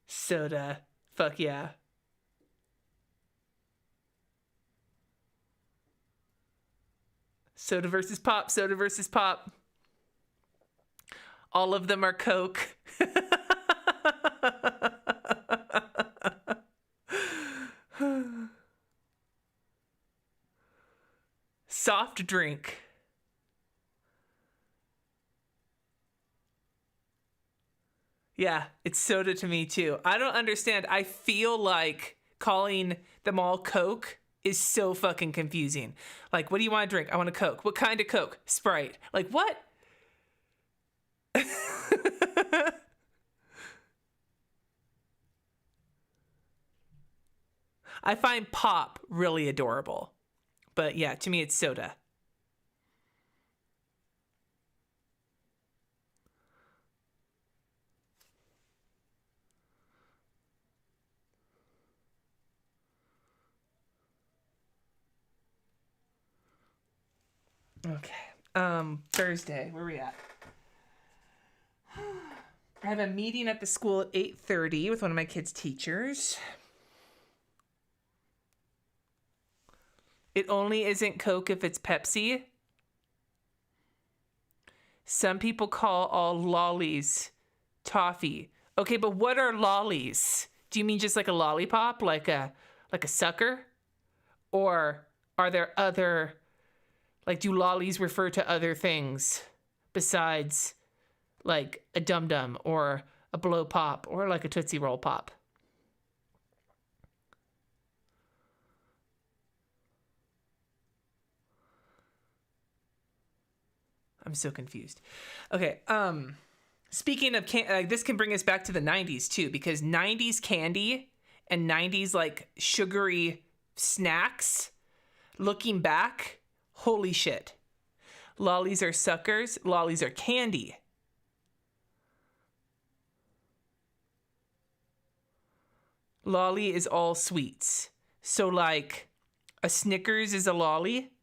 soda. Fuck yeah. Soda versus pop, soda versus pop. All of them are Coke. Soft drink. Yeah, it's soda to me too. I don't understand. I feel like calling them all Coke is so fucking confusing. Like, what do you want to drink? I want a Coke. What kind of Coke? Sprite. Like, what? I find pop really adorable. But yeah, to me, it's soda. Okay. Thursday. Where are we at? I have a meeting at the school at 8:30 with one of my kids' teachers. It only isn't Coke if it's Pepsi. Some people call all lollies toffee. Okay, but what are lollies? Do you mean just like a lollipop, like a sucker? Or are there other, like, do lollies refer to other things besides like a Dum Dum or a Blow Pop or like a Tootsie Roll Pop? I'm so confused. Okay. Speaking of this can bring us back to the 90s too, because 90s candy and 90s like sugary snacks, looking back, holy shit. Lollies are suckers. Lollies are candy. Lolly is all sweets. So like a Snickers is a lolly.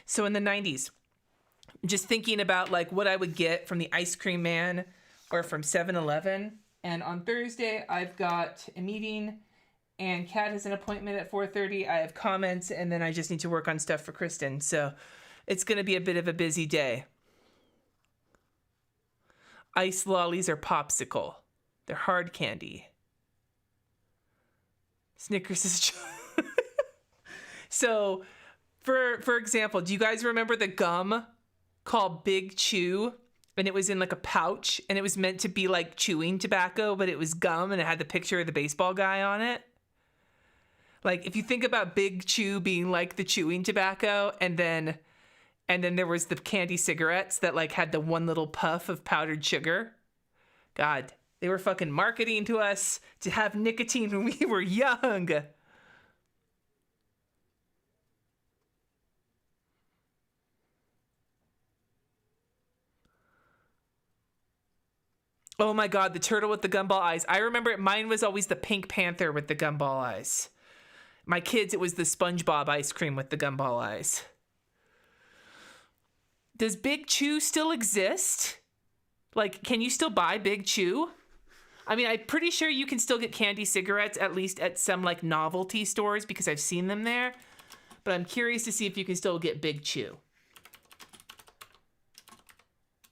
So in the 90s, just thinking about like what I would get from the ice cream man or from 7-Eleven. And on Thursday, I've got a meeting and Kat has an appointment at 4:30. I have comments and then I just need to work on stuff for Kristen. So it's going to be a bit of a busy day. Ice lollies are popsicle. They're hard candy. Snickers is... So, for example, do you guys remember the gum called Big Chew? And it was in like a pouch, and it was meant to be like chewing tobacco, but it was gum, and it had the picture of the baseball guy on it. Like, if you think about Big Chew being like the chewing tobacco, and then there was the candy cigarettes that like had the one little puff of powdered sugar. God, they were fucking marketing to us to have nicotine when we were young. Oh my God, the turtle with the gumball eyes. I remember it. Mine was always the Pink Panther with the gumball eyes. My kids, it was the SpongeBob ice cream with the gumball eyes. Does Big Chew still exist? Like, can you still buy Big Chew? I mean, I'm pretty sure you can still get candy cigarettes, at least at some like novelty stores, because I've seen them there. But I'm curious to see if you can still get Big Chew.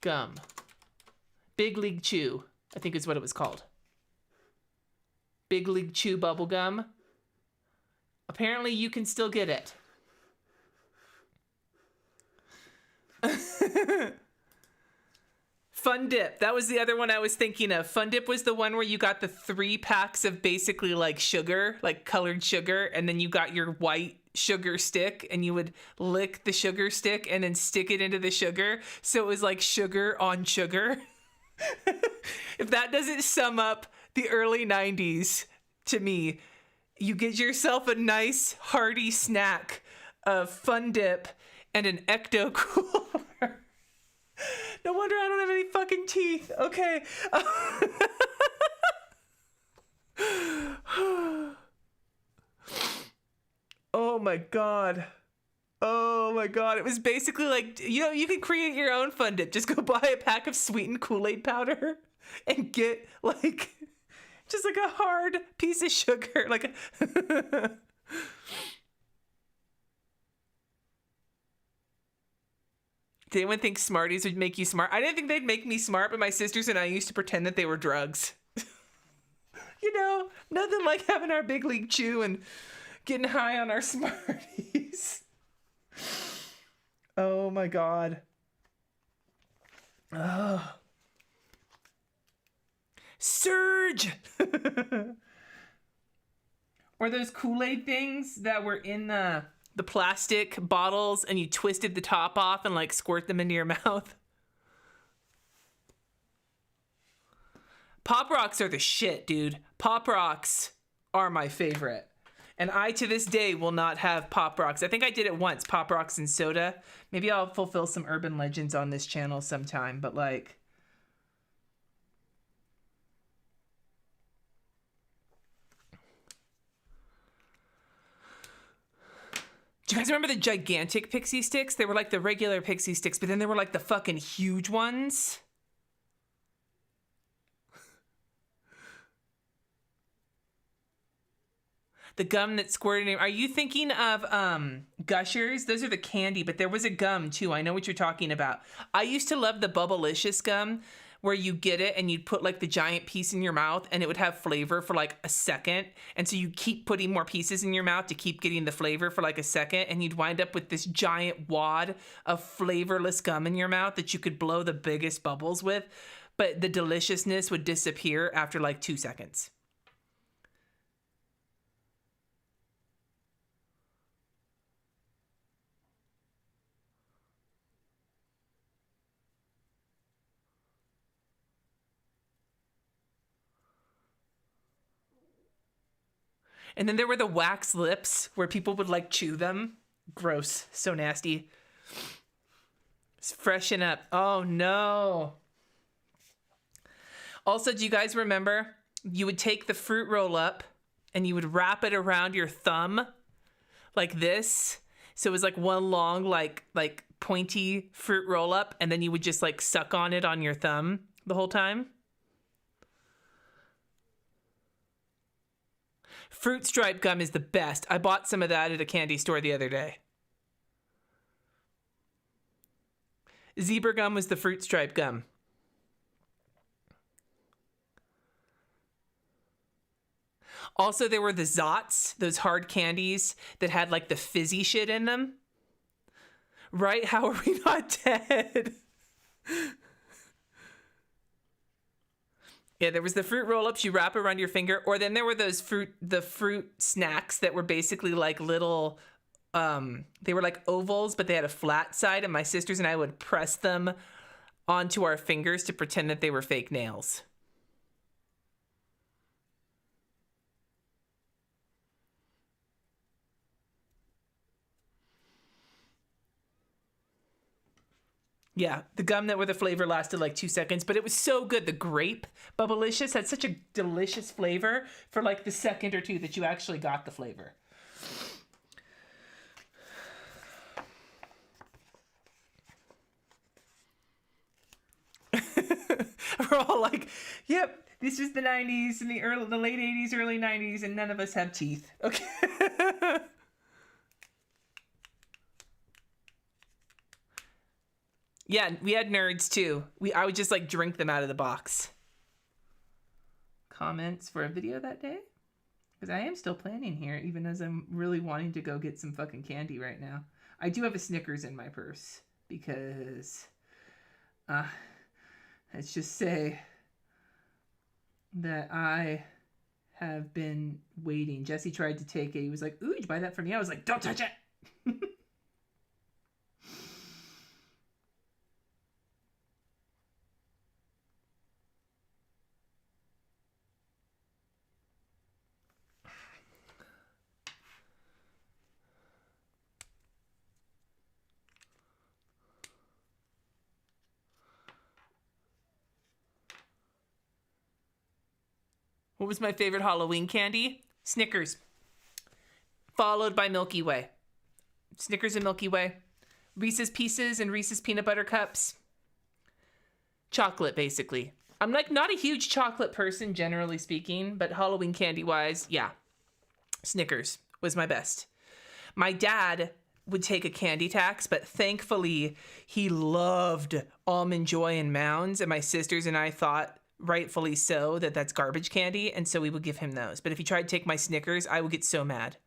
Gum. Big League Chew, I think is what it was called. Big League Chew bubble gum. Apparently you can still get it. Fun Dip. That was the other one I was thinking of. Fun Dip was the one where you got the 3 packs of basically like sugar, like colored sugar, and then you got your white sugar stick and you would lick the sugar stick and then stick it into the sugar. So it was like sugar on sugar. If that doesn't sum up the early 90s to me, you get yourself a nice hearty snack of Fun Dip and an Ecto Cooler. No wonder I don't have any fucking teeth. Okay. Oh my God. Oh my God. It was basically like, you can create your own Fun Dip. Just go buy a pack of sweetened Kool-Aid powder and get like, just like a hard piece of sugar. Like, did anyone think Smarties would make you smart? I didn't think they'd make me smart, but my sisters and I used to pretend that they were drugs. Nothing like having our Big League Chew and getting high on our Smarties. Oh my God. Oh. Surge! Or those Kool-Aid things that were in the plastic bottles and you twisted the top off and like squirt them into your mouth. Pop Rocks are the shit, dude. Pop Rocks are my favorite. And I, to this day, will not have Pop Rocks. I think I did it once, Pop Rocks and soda. Maybe I'll fulfill some urban legends on this channel sometime, but like... Do you guys remember the gigantic pixie sticks? They were like the regular pixie sticks, but then they were like the fucking huge ones. The gum that squirted in. Are you thinking of Gushers? Those are the candy, but there was a gum too. I know what you're talking about. I used to love the Bubblicious gum, where you get it and you'd put like the giant piece in your mouth and it would have flavor for like a second. And so you keep putting more pieces in your mouth to keep getting the flavor for like a second. And you'd wind up with this giant wad of flavorless gum in your mouth that you could blow the biggest bubbles with. But the deliciousness would disappear after like 2 seconds. And then there were the wax lips where people would like chew them. Gross. So nasty. Freshen up. Oh no. Also, do you guys remember you would take the fruit roll up and you would wrap it around your thumb like this, So it was like one long, like pointy fruit roll up, and then you would just like suck on it on your thumb the whole time. Fruit stripe gum is the best. I bought some of that at a candy store the other day. Zebra gum was the fruit stripe gum. Also, there were the Zots, those hard candies that had like the fizzy shit in them. Right? How are we not dead? Yeah, there was the fruit roll-ups you wrap around your finger, or then there were those the fruit snacks that were basically like little, they were like ovals, but they had a flat side, and my sisters and I would press them onto our fingers to pretend that they were fake nails. Yeah, the gum that were the flavor lasted like 2 seconds, but it was so good. The grape Bubblicious had such a delicious flavor for like the second or two that you actually got the flavor. We're all like, yep, this was the 90s and the late 80s, early 90s, and none of us have teeth. Okay. Yeah, we had nerds too. I would just like drink them out of the box. Comments for a video that day? Because I am still planning here, even as I'm really wanting to go get some fucking candy right now. I do have a Snickers in my purse because, let's just say that I have been waiting. Jesse tried to take it. He was like, ooh, did you buy that for me? I was like, don't touch it. What was my favorite Halloween candy? Snickers. Followed by Milky Way. Snickers and Milky Way. Reese's Pieces and Reese's Peanut Butter Cups. Chocolate, basically. I'm like not a huge chocolate person, generally speaking, but Halloween candy-wise, yeah. Snickers was my best. My dad would take a candy tax, but thankfully he loved Almond Joy and Mounds, and my sisters and I thought, rightfully so, that that's garbage candy, and so we would give him those. But if he tried to take my Snickers, I would get so mad.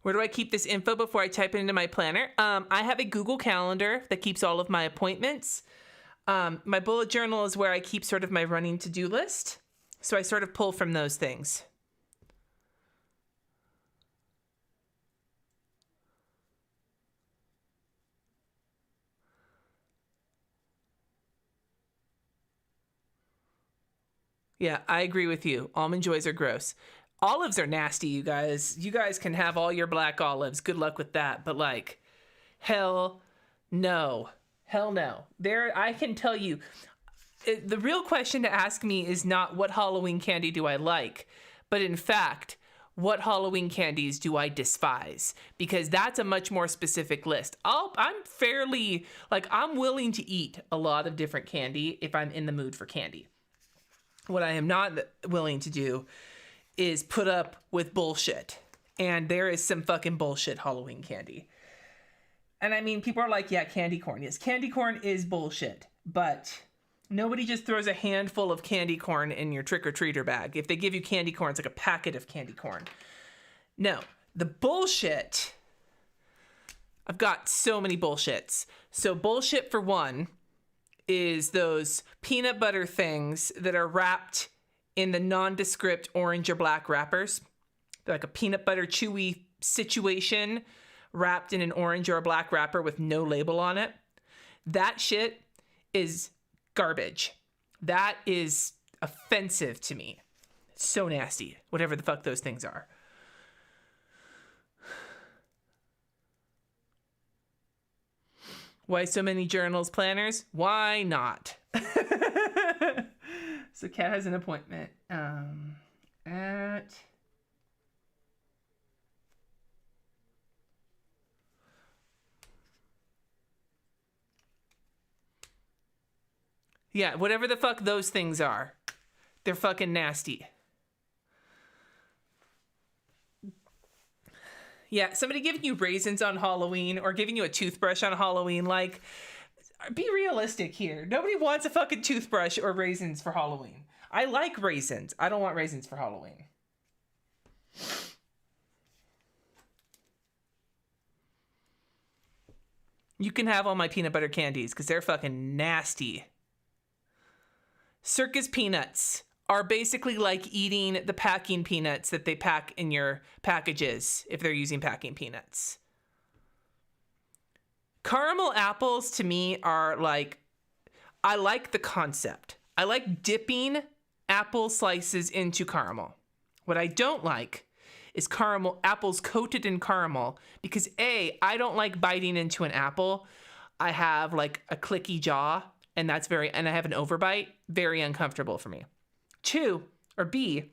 Where do I keep this info before I type it into my planner? I have a Google Calendar that keeps all of my appointments. My bullet journal is where I keep sort of my running to-do list. So I sort of pull from those things. Yeah, I agree with you. Almond Joys are gross. Olives are nasty, you guys. You guys can have all your black olives. Good luck with that. But like, hell no. Hell no. I can tell you, the real question to ask me is not what Halloween candy do I like, but in fact, what Halloween candies do I despise? Because that's a much more specific list. I'm willing to eat a lot of different candy if I'm in the mood for candy. What I am not willing to do is put up with bullshit. And there is some fucking bullshit Halloween candy. And I mean, people are like, yeah, candy corn. Yes, candy corn is bullshit. But nobody just throws a handful of candy corn in your trick-or-treater bag. If they give you candy corn, it's like a packet of candy corn. No, the bullshit, I've got so many bullshits. So bullshit for one is those peanut butter things that are wrapped in the nondescript orange or black wrappers. They're like a peanut butter chewy situation wrapped in an orange or a black wrapper with no label on it. That shit is garbage. That is offensive to me. It's so nasty, whatever the fuck those things are. Why so many journals, planners? Why not? So Kat has an appointment at yeah, whatever the fuck those things are. They're fucking nasty. Yeah, somebody giving you raisins on Halloween or giving you a toothbrush on Halloween, like, be realistic here. Nobody wants a fucking toothbrush or raisins for Halloween. I like raisins. I don't want raisins for Halloween. You can have all my peanut butter candies because they're fucking nasty. Circus peanuts are basically like eating the packing peanuts that they pack in your packages if they're using packing peanuts. Caramel apples to me are like, I like the concept. I like dipping apple slices into caramel. What I don't like is caramel apples coated in caramel because A, I don't like biting into an apple. I have like a clicky jaw and I have an overbite, very uncomfortable for me. B,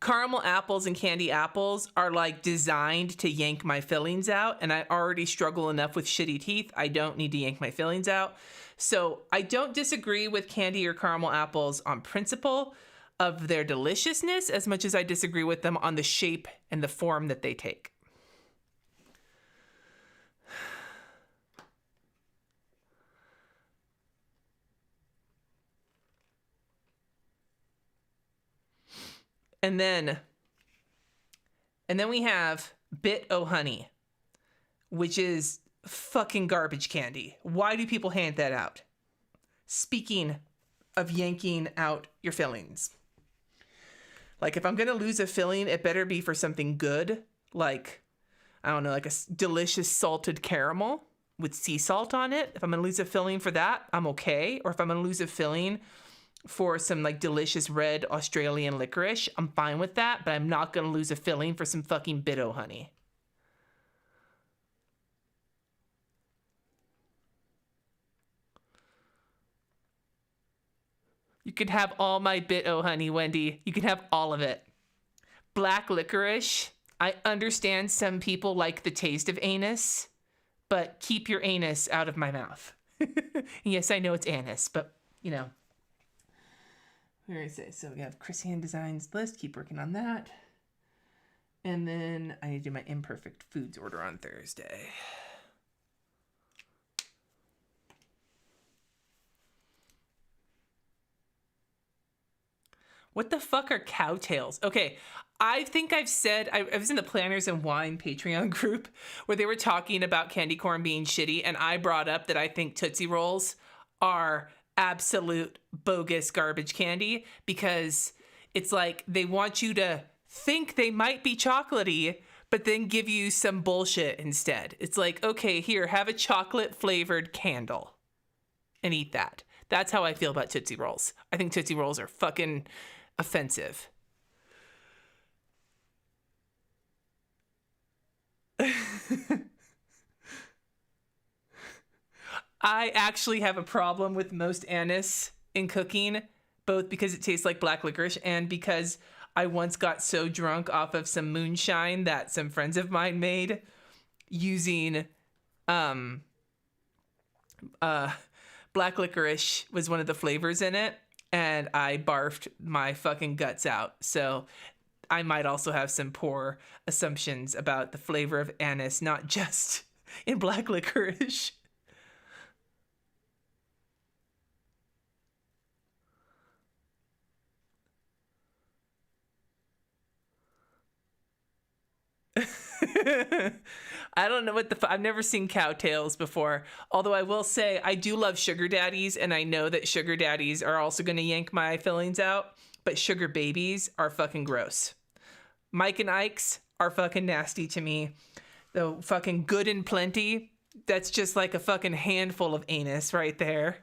caramel apples and candy apples are like designed to yank my fillings out, and I already struggle enough with shitty teeth. I don't need to yank my fillings out. So I don't disagree with candy or caramel apples on principle of their deliciousness as much as I disagree with them on the shape and the form that they take. And then we have Bit O Honey, which is fucking garbage candy. Why do people hand that out? Speaking of yanking out your fillings. Like, if I'm going to lose a filling, it better be for something good. Like, I don't know, like a delicious salted caramel with sea salt on it. If I'm going to lose a filling for that, I'm okay. Or if I'm going to lose a filling for some like delicious red Australian licorice, I'm fine with that, but I'm not going to lose a filling for some fucking Bit O Honey. You can have all my Bit O Honey, Wendy. You can have all of it. Black licorice. I understand some people like the taste of anus, but keep your anus out of my mouth. Yes, I know it's anus, but you know. Where is it? So we have Krissyanne Designs list. Keep working on that. And then I need to do my imperfect foods order on Thursday. What the fuck are cowtails? Okay, I think I've said, I was in the Planners and Wine Patreon group where they were talking about candy corn being shitty, and I brought up that I think Tootsie Rolls are absolute bogus garbage candy because it's like they want you to think they might be chocolatey, but then give you some bullshit instead. It's like, okay, here, have a chocolate flavored candle and eat that. That's how I feel about Tootsie Rolls. I think Tootsie Rolls are fucking offensive. I actually have a problem with most anise in cooking, both because it tastes like black licorice and because I once got so drunk off of some moonshine that some friends of mine made using black licorice was one of the flavors in it, and I barfed my fucking guts out. So I might also have some poor assumptions about the flavor of anise, not just in black licorice. I don't know what I've never seen cowtails before. Although I will say I do love sugar daddies, and I know that sugar daddies are also going to yank my fillings out, but sugar babies are fucking gross. Mike and Ike's are fucking nasty to me. The fucking Good and Plenty, that's just like a fucking handful of anus right there.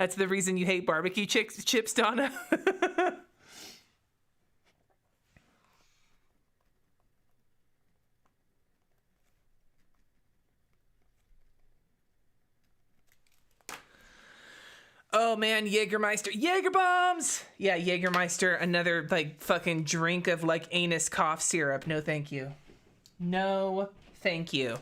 That's the reason you hate barbecue chips, Donna? Oh man, Jägermeister. Jaeger bombs! Yeah, Jägermeister, another like fucking drink of like anus cough syrup. No thank you. No thank you.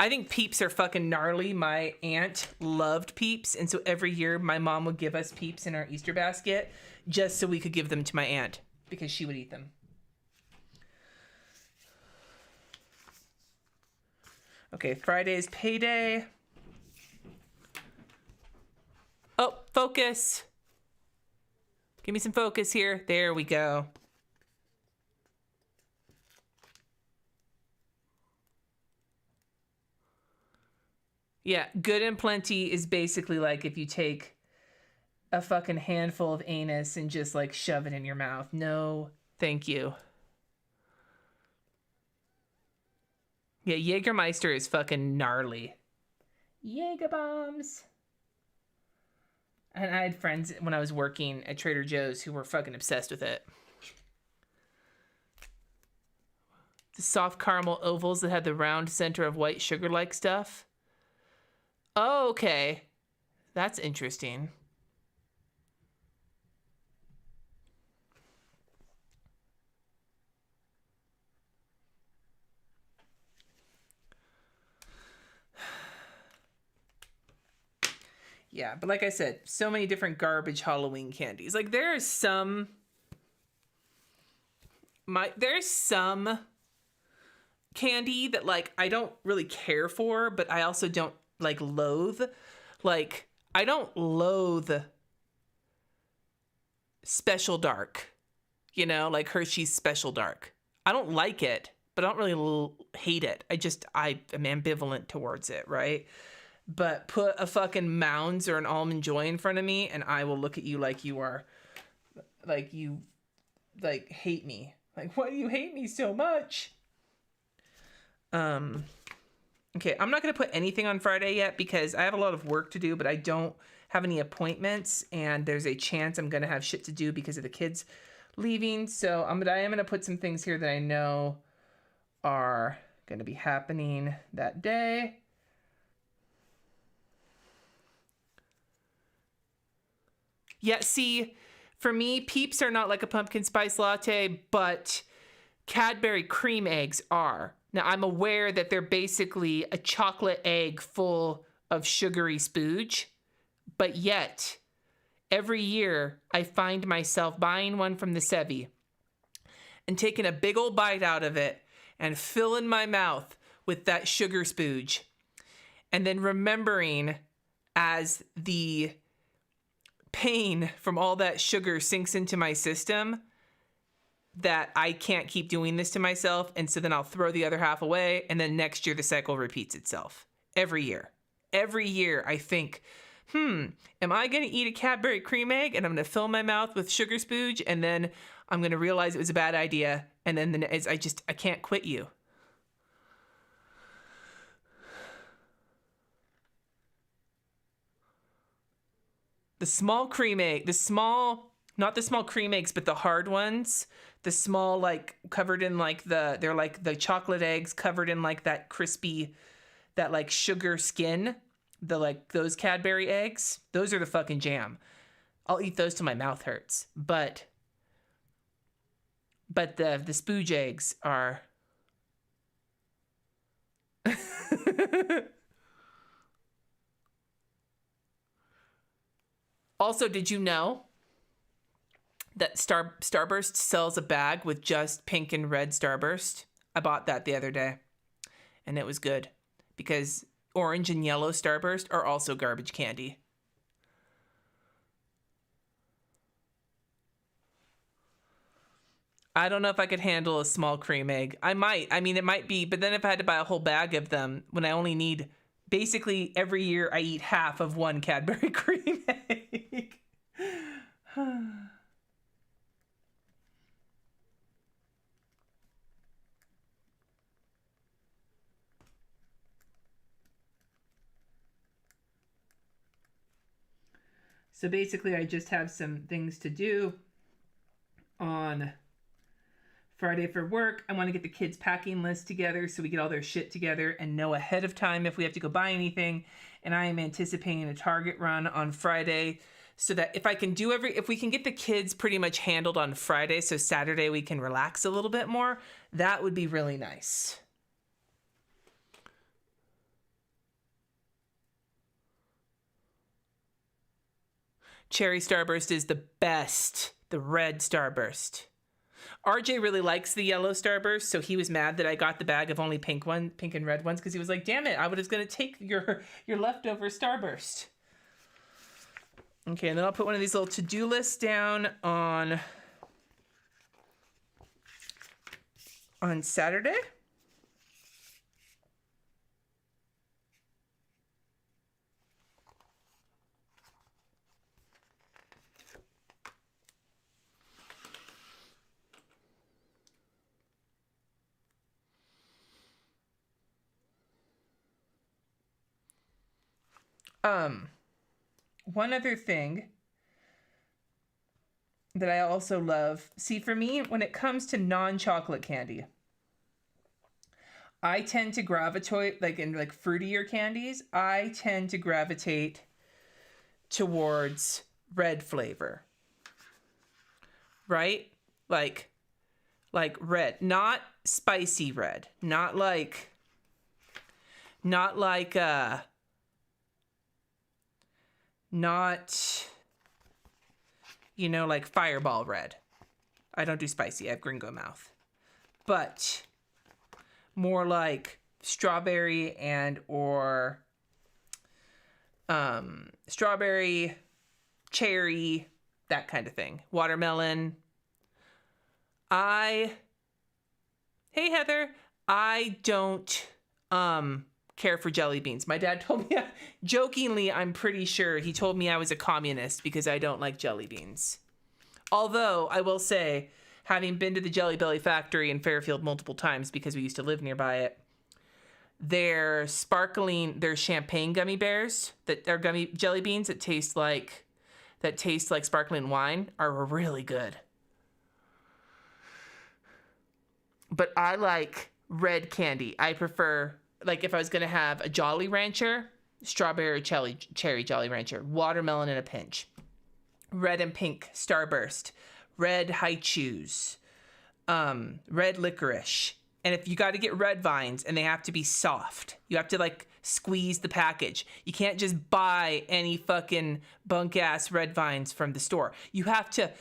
I think Peeps are fucking gnarly. My aunt loved Peeps, and so every year my mom would give us Peeps in our Easter basket just so we could give them to my aunt because she would eat them. Okay, Friday's payday. Oh, focus. Give me some focus here. There we go. Yeah, good and plenty is basically like if you take a fucking handful of anus and just like shove it in your mouth. No, thank you. Yeah, Jägermeister is fucking gnarly. Jaeger bombs. And I had friends when I was working at Trader Joe's who were fucking obsessed with it. The soft caramel ovals that had the round center of white sugar-like stuff. Oh, okay. That's interesting. Yeah, but like I said, so many different garbage Halloween candies. Like there's some candy that like I don't really care for, but I also don't like loathe. Like I don't loathe Special Dark. You know, like Hershey's Special Dark. I don't like it, but I don't really hate it. I am ambivalent towards it, right? But put a fucking Mounds or an Almond Joy in front of me and I will look at you like you are, like you, like hate me. Like, why do you hate me so much? Okay, I'm not going to put anything on Friday yet because I have a lot of work to do, but I don't have any appointments and there's a chance I'm going to have shit to do because of the kids leaving. So I am going to put some things here that I know are going to be happening that day. Yeah, see, for me, Peeps are not like a pumpkin spice latte, but Cadbury cream eggs are. Now, I'm aware that they're basically a chocolate egg full of sugary spooge, but yet, every year, I find myself buying one from the Sevi and taking a big old bite out of it and filling my mouth with that sugar spooge. And then remembering as the pain from all that sugar sinks into my system that I can't keep doing this to myself, and so then I'll throw the other half away, and then next year the cycle repeats itself. Every year I think, am I going to eat a Cadbury cream egg and I'm going to fill my mouth with sugar spooge, and then I'm going to realize it was a bad idea, and then I can't quit you. The small cream egg, not the small cream eggs, but the hard ones. The small, like, covered in, like, they're like the chocolate eggs covered in, like, that crispy, that, like, sugar skin. Like, those Cadbury eggs. Those are the fucking jam. I'll eat those till my mouth hurts. But the spooge eggs are... Also, did you know that Starburst sells a bag with just pink and red Starburst? I bought that the other day, and it was good because orange and yellow Starburst are also garbage candy. I don't know if I could handle a small cream egg. I might. I mean, it might be, but then if I had to buy a whole bag of them when I only need... Basically, every year I eat half of one Cadbury cream egg. So basically, I just have some things to do on Friday for work. I want to get the kids' packing list together so we get all their shit together and know ahead of time if we have to go buy anything. And I am anticipating a Target run on Friday so that if we can get the kids pretty much handled on Friday, so Saturday we can relax a little bit more, that would be really nice. Cherry Starburst is the best. The red Starburst. RJ really likes the yellow Starburst, so he was mad that I got the bag of only pink and red ones, because he was like, damn it, I was going to take your leftover Starburst. Okay, and then I'll put one of these little to-do lists down on Saturday. One other thing that I also love, see, for me, when it comes to non-chocolate candy, I tend to gravitate, in fruitier candies, I tend to gravitate towards red flavor. Right? Like red, not spicy red, not like Fireball red. I don't do spicy. I have gringo mouth. But more like strawberry or strawberry, cherry, that kind of thing. Watermelon. Hey Heather, I don't care for jelly beans. My dad told me, jokingly, I'm pretty sure he told me I was a communist because I don't like jelly beans. Although I will say, having been to the Jelly Belly factory in Fairfield multiple times because we used to live nearby it, their champagne gummy bears that are jelly beans that taste like sparkling wine are really good. But I like red candy. I prefer, if I was going to have a Jolly Rancher, strawberry cherry Jolly Rancher, watermelon in a pinch, red and pink Starburst, red High Chews, red licorice. And if you got to get red vines, and they have to be soft, you have to squeeze the package. You can't just buy any fucking bunk ass red vines from the store. You have to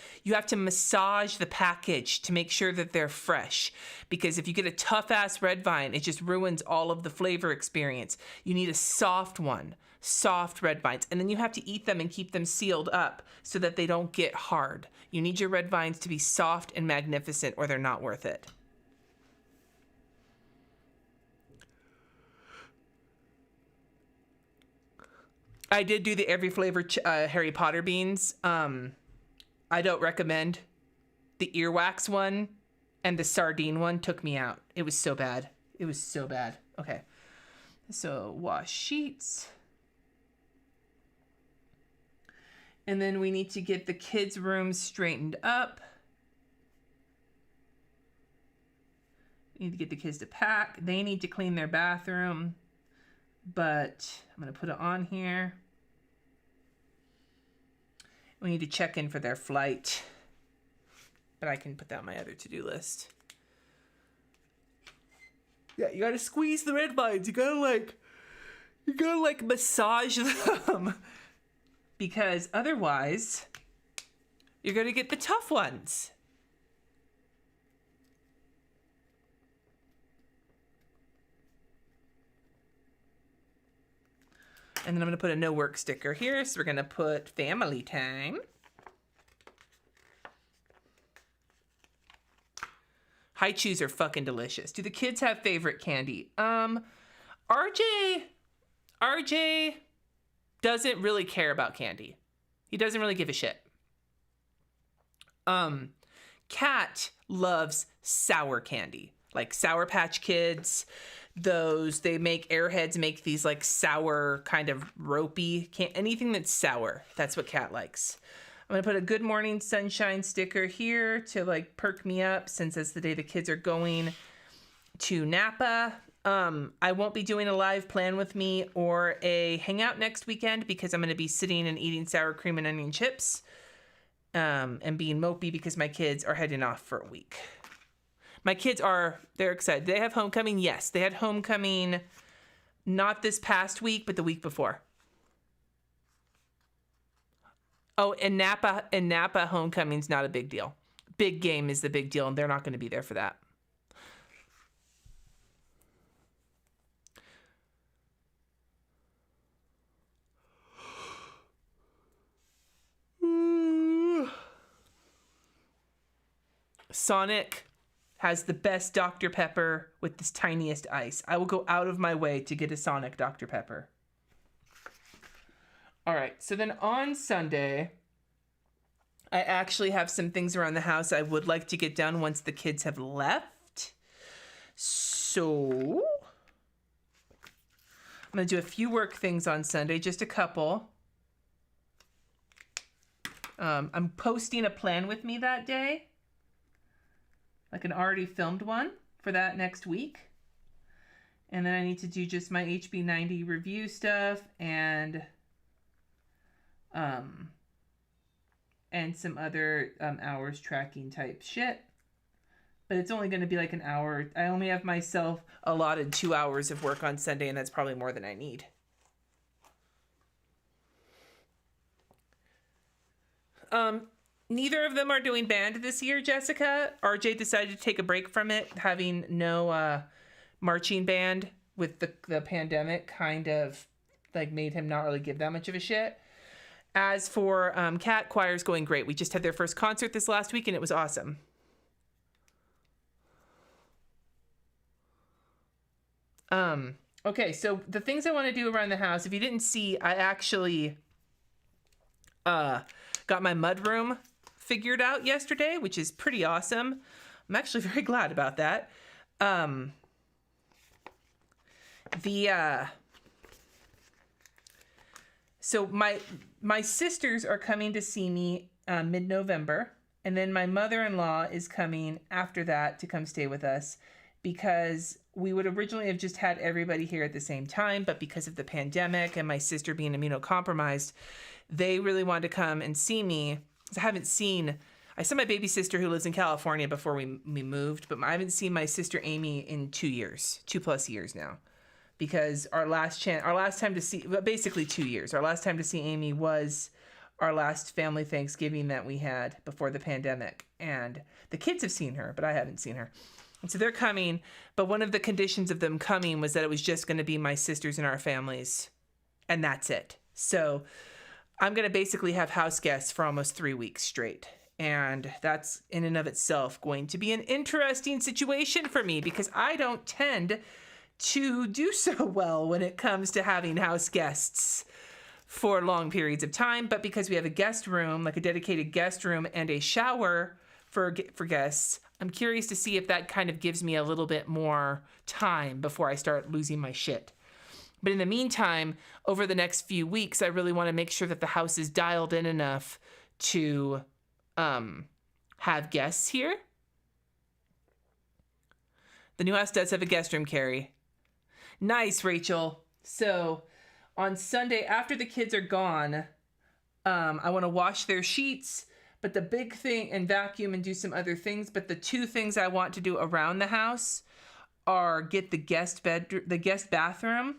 massage the package to make sure that they're fresh. Because if you get a tough ass red vine, it just ruins all of the flavor experience. You need a soft one, soft red vines, and then you have to eat them and keep them sealed up so that they don't get hard. You need your red vines to be soft and magnificent, or they're not worth it. I did do the every flavor Harry Potter beans. I don't recommend. The earwax one and the sardine one took me out. It was so bad. Okay. So wash sheets. And then we need to get the kids' rooms straightened up. We need to get the kids to pack. They need to clean their bathroom. But I'm going to put it on here. We need to check in for their flight. But I can put that on my other to-do list. Yeah, you got to squeeze the red vines. You got to massage them. Because otherwise, you're going to get the tough ones. And then I'm going to put a no work sticker here. So we're going to put family time. High Chews are fucking delicious. Do the kids have favorite candy? RJ doesn't really care about candy. He doesn't really give a shit. Kat loves sour candy. Like Sour Patch Kids, those. They make Airheads make these like sour kind of ropey. Anything that's sour. That's what Kat likes. I'm going to put a Good Morning Sunshine sticker here to like perk me up since it's the day the kids are going to Napa. I won't be doing a live plan with me or a hangout next weekend because I'm going to be sitting and eating sour cream and onion chips and being mopey because my kids are heading off for a week. My kids they're excited. They have homecoming. Yes, they had homecoming not this past week, but the week before. Oh, and Napa homecoming's not a big deal. Big game is the big deal, and they're not going to be there for that. Sonic has the best Dr. Pepper with this tiniest ice. I will go out of my way to get a Sonic Dr. Pepper. All right, so then on Sunday, I actually have some things around the house I would like to get done once the kids have left. So I'm going to do a few work things on Sunday, just a couple. I'm posting a plan with me that day, like an already filmed one for that next week. And then I need to do just my HB90 review stuff and some other hours tracking type shit. But it's only going to be like an hour. I only have myself allotted 2 hours of work on Sunday, and that's probably more than I need. Neither of them are doing band this year, Jessica. RJ decided to take a break from it, having no marching band with the pandemic kind of like made him not really give that much of a shit. As for Cat, choir's going great. We just had their first concert this last week, and it was awesome. Okay, so the things I want to do around the house, if you didn't see, I actually got my mudroom figured out yesterday, which is pretty awesome. I'm actually very glad about that. So my sisters are coming to see me mid-November, and then my mother-in-law is coming after that to come stay with us because we would originally have just had everybody here at the same time, but because of the pandemic and my sister being immunocompromised, they really wanted to come and see me. I saw my baby sister who lives in California before we moved, but I haven't seen my sister Amy in 2 years, 2+ years now. Because our last time to see, well, basically 2 years. Our last time to see Amy was our last family Thanksgiving that we had before the pandemic. And the kids have seen her, but I haven't seen her. And so they're coming, but one of the conditions of them coming was that it was just going to be my sisters and our families, and that's it. So I'm going to basically have house guests for almost 3 weeks straight. And that's in and of itself going to be an interesting situation for me because I don't tend to do so well when it comes to having house guests for long periods of time. But because we have a guest room, like a dedicated guest room and a shower for guests, I'm curious to see if that kind of gives me a little bit more time before I start losing my shit. But in the meantime, over the next few weeks, I really want to make sure that the house is dialed in enough to have guests here. The new house does have a guest room, Carrie. Nice, Rachel. So on Sunday, after the kids are gone, I want to wash their sheets, but the big thing, and vacuum and do some other things. But the two things I want to do around the house are get the guest bathroom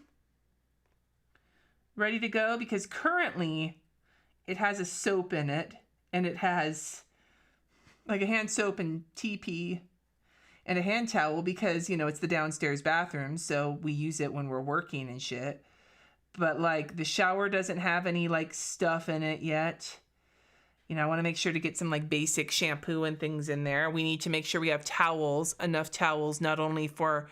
ready to go, because currently it has a soap in it, and it has like a hand soap and TP and a hand towel because, it's the downstairs bathroom, so we use it when we're working and shit. But like the shower doesn't have any like stuff in it yet. I want to make sure to get some like basic shampoo and things in there. We need to make sure we have enough towels, not only for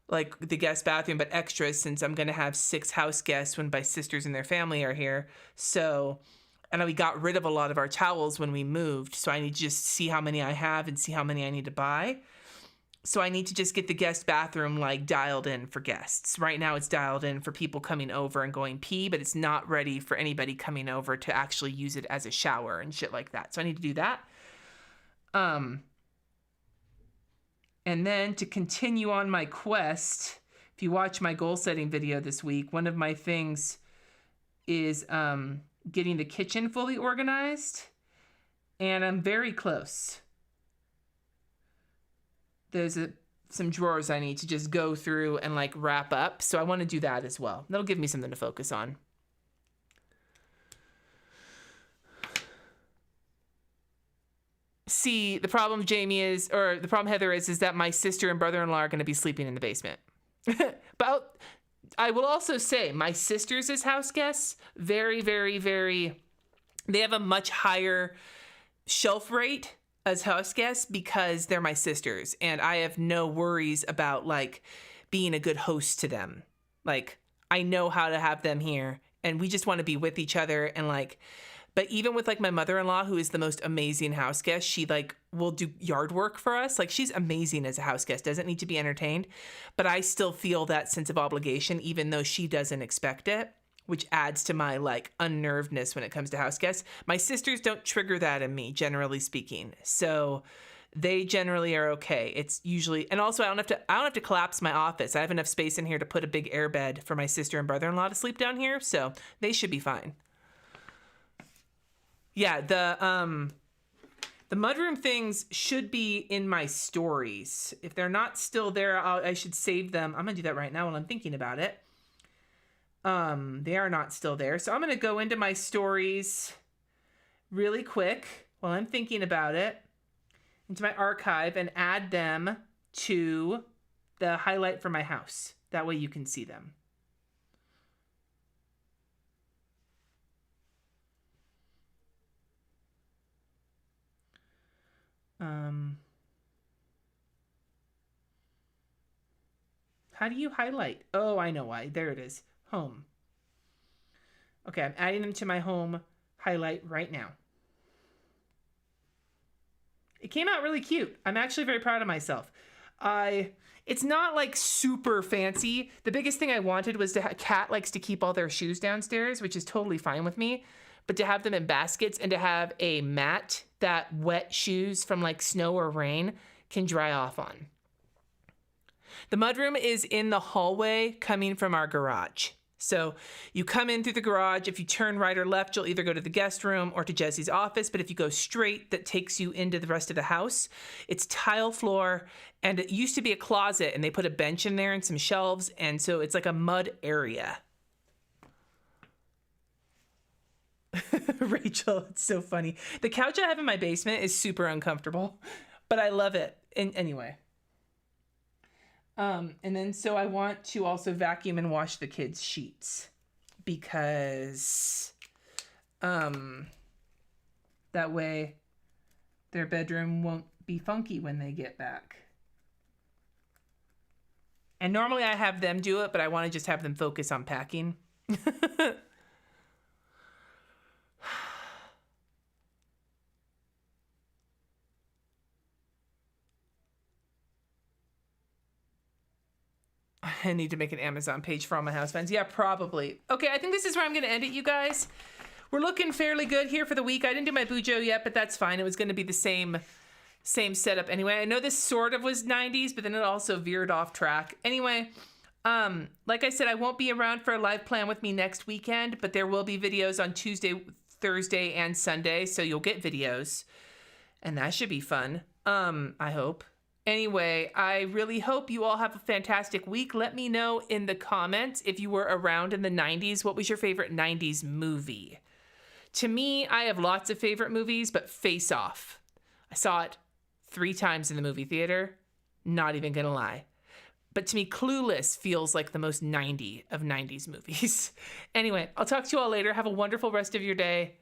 like the guest bathroom, but extras, since I'm going to have 6 house guests when my sisters and their family are here. So, and we got rid of a lot of our towels when we moved. So I need to just see how many I have and see how many I need to buy. So I need to just get the guest bathroom like dialed in for guests. Right now it's dialed in for people coming over and going pee, but it's not ready for anybody coming over to actually use it as a shower and shit like that. So I need to do that. And then to continue on my quest, if you watch my goal setting video this week, one of my things is getting the kitchen fully organized, and I'm very close. There's some drawers I need to just go through and like wrap up. So I want to do that as well. That'll give me something to focus on. See, the problem, Jamie, the problem, Heather, is that my sister and brother-in-law are going to be sleeping in the basement. But I will also say my sisters as house guests, very, very, very, they have a much higher shelf rate as house guests because they're my sisters, and I have no worries about like being a good host to them. Like, I know how to have them here, and we just want to be with each other. And like, but even with like my mother-in-law, who is the most amazing house guest, she like will do yard work for us. Like, she's amazing as a house guest, doesn't need to be entertained, but I still feel that sense of obligation, even though she doesn't expect it, which adds to my like unnervedness when it comes to house guests. My sisters don't trigger that in me, generally speaking. So they generally are okay. It's usually, and also I don't have to collapse my office. I have enough space in here to put a big air bed for my sister and brother-in-law to sleep down here. So they should be fine. Yeah, the mudroom things should be in my stories. If they're not still there, I should save them. I'm gonna do that right now while I'm thinking about it. They are not still there. So I'm going to go into my stories really quick while I'm thinking about it, into my archive, and add them to the highlight for my house. That way you can see them. How do you highlight? Oh, I know why. There it is. Home. Okay, I'm adding them to my home highlight right now. It came out really cute. I'm actually very proud of myself. It's not like super fancy. The biggest thing I wanted was Kat likes to keep all their shoes downstairs, which is totally fine with me, but to have them in baskets and to have a mat that wet shoes from like snow or rain can dry off on. The mudroom is in the hallway coming from our garage. So you come in through the garage. If you turn right or left, you'll either go to the guest room or to Jesse's office. But if you go straight, that takes you into the rest of the house. It's tile floor, and it used to be a closet, and they put a bench in there and some shelves. And so it's like a mud area. Rachel, it's so funny. The couch I have in my basement is super uncomfortable, but I love it. And anyway. And then so I want to also vacuum and wash the kids' sheets because that way their bedroom won't be funky when they get back. And normally I have them do it, but I want to just have them focus on packing. I need to make an Amazon page for all my house fans. Yeah, probably. Okay, I think this is where I'm going to end it, you guys. We're looking fairly good here for the week. I didn't do my bujo yet, but that's fine. It was going to be the same setup anyway. I know this sort of was 90s, but then it also veered off track. Anyway, like I said, I won't be around for a live plan with me next weekend, but there will be videos on Tuesday, Thursday, and Sunday, so you'll get videos, and that should be fun. I hope. Anyway, I really hope you all have a fantastic week. Let me know in the comments if you were around in the 90s. What was your favorite 90s movie? To me, I have lots of favorite movies, but Face Off. I saw it 3 times in the movie theater. Not even gonna lie. But to me, Clueless feels like the most 90 of 90s movies. Anyway, I'll talk to you all later. Have a wonderful rest of your day.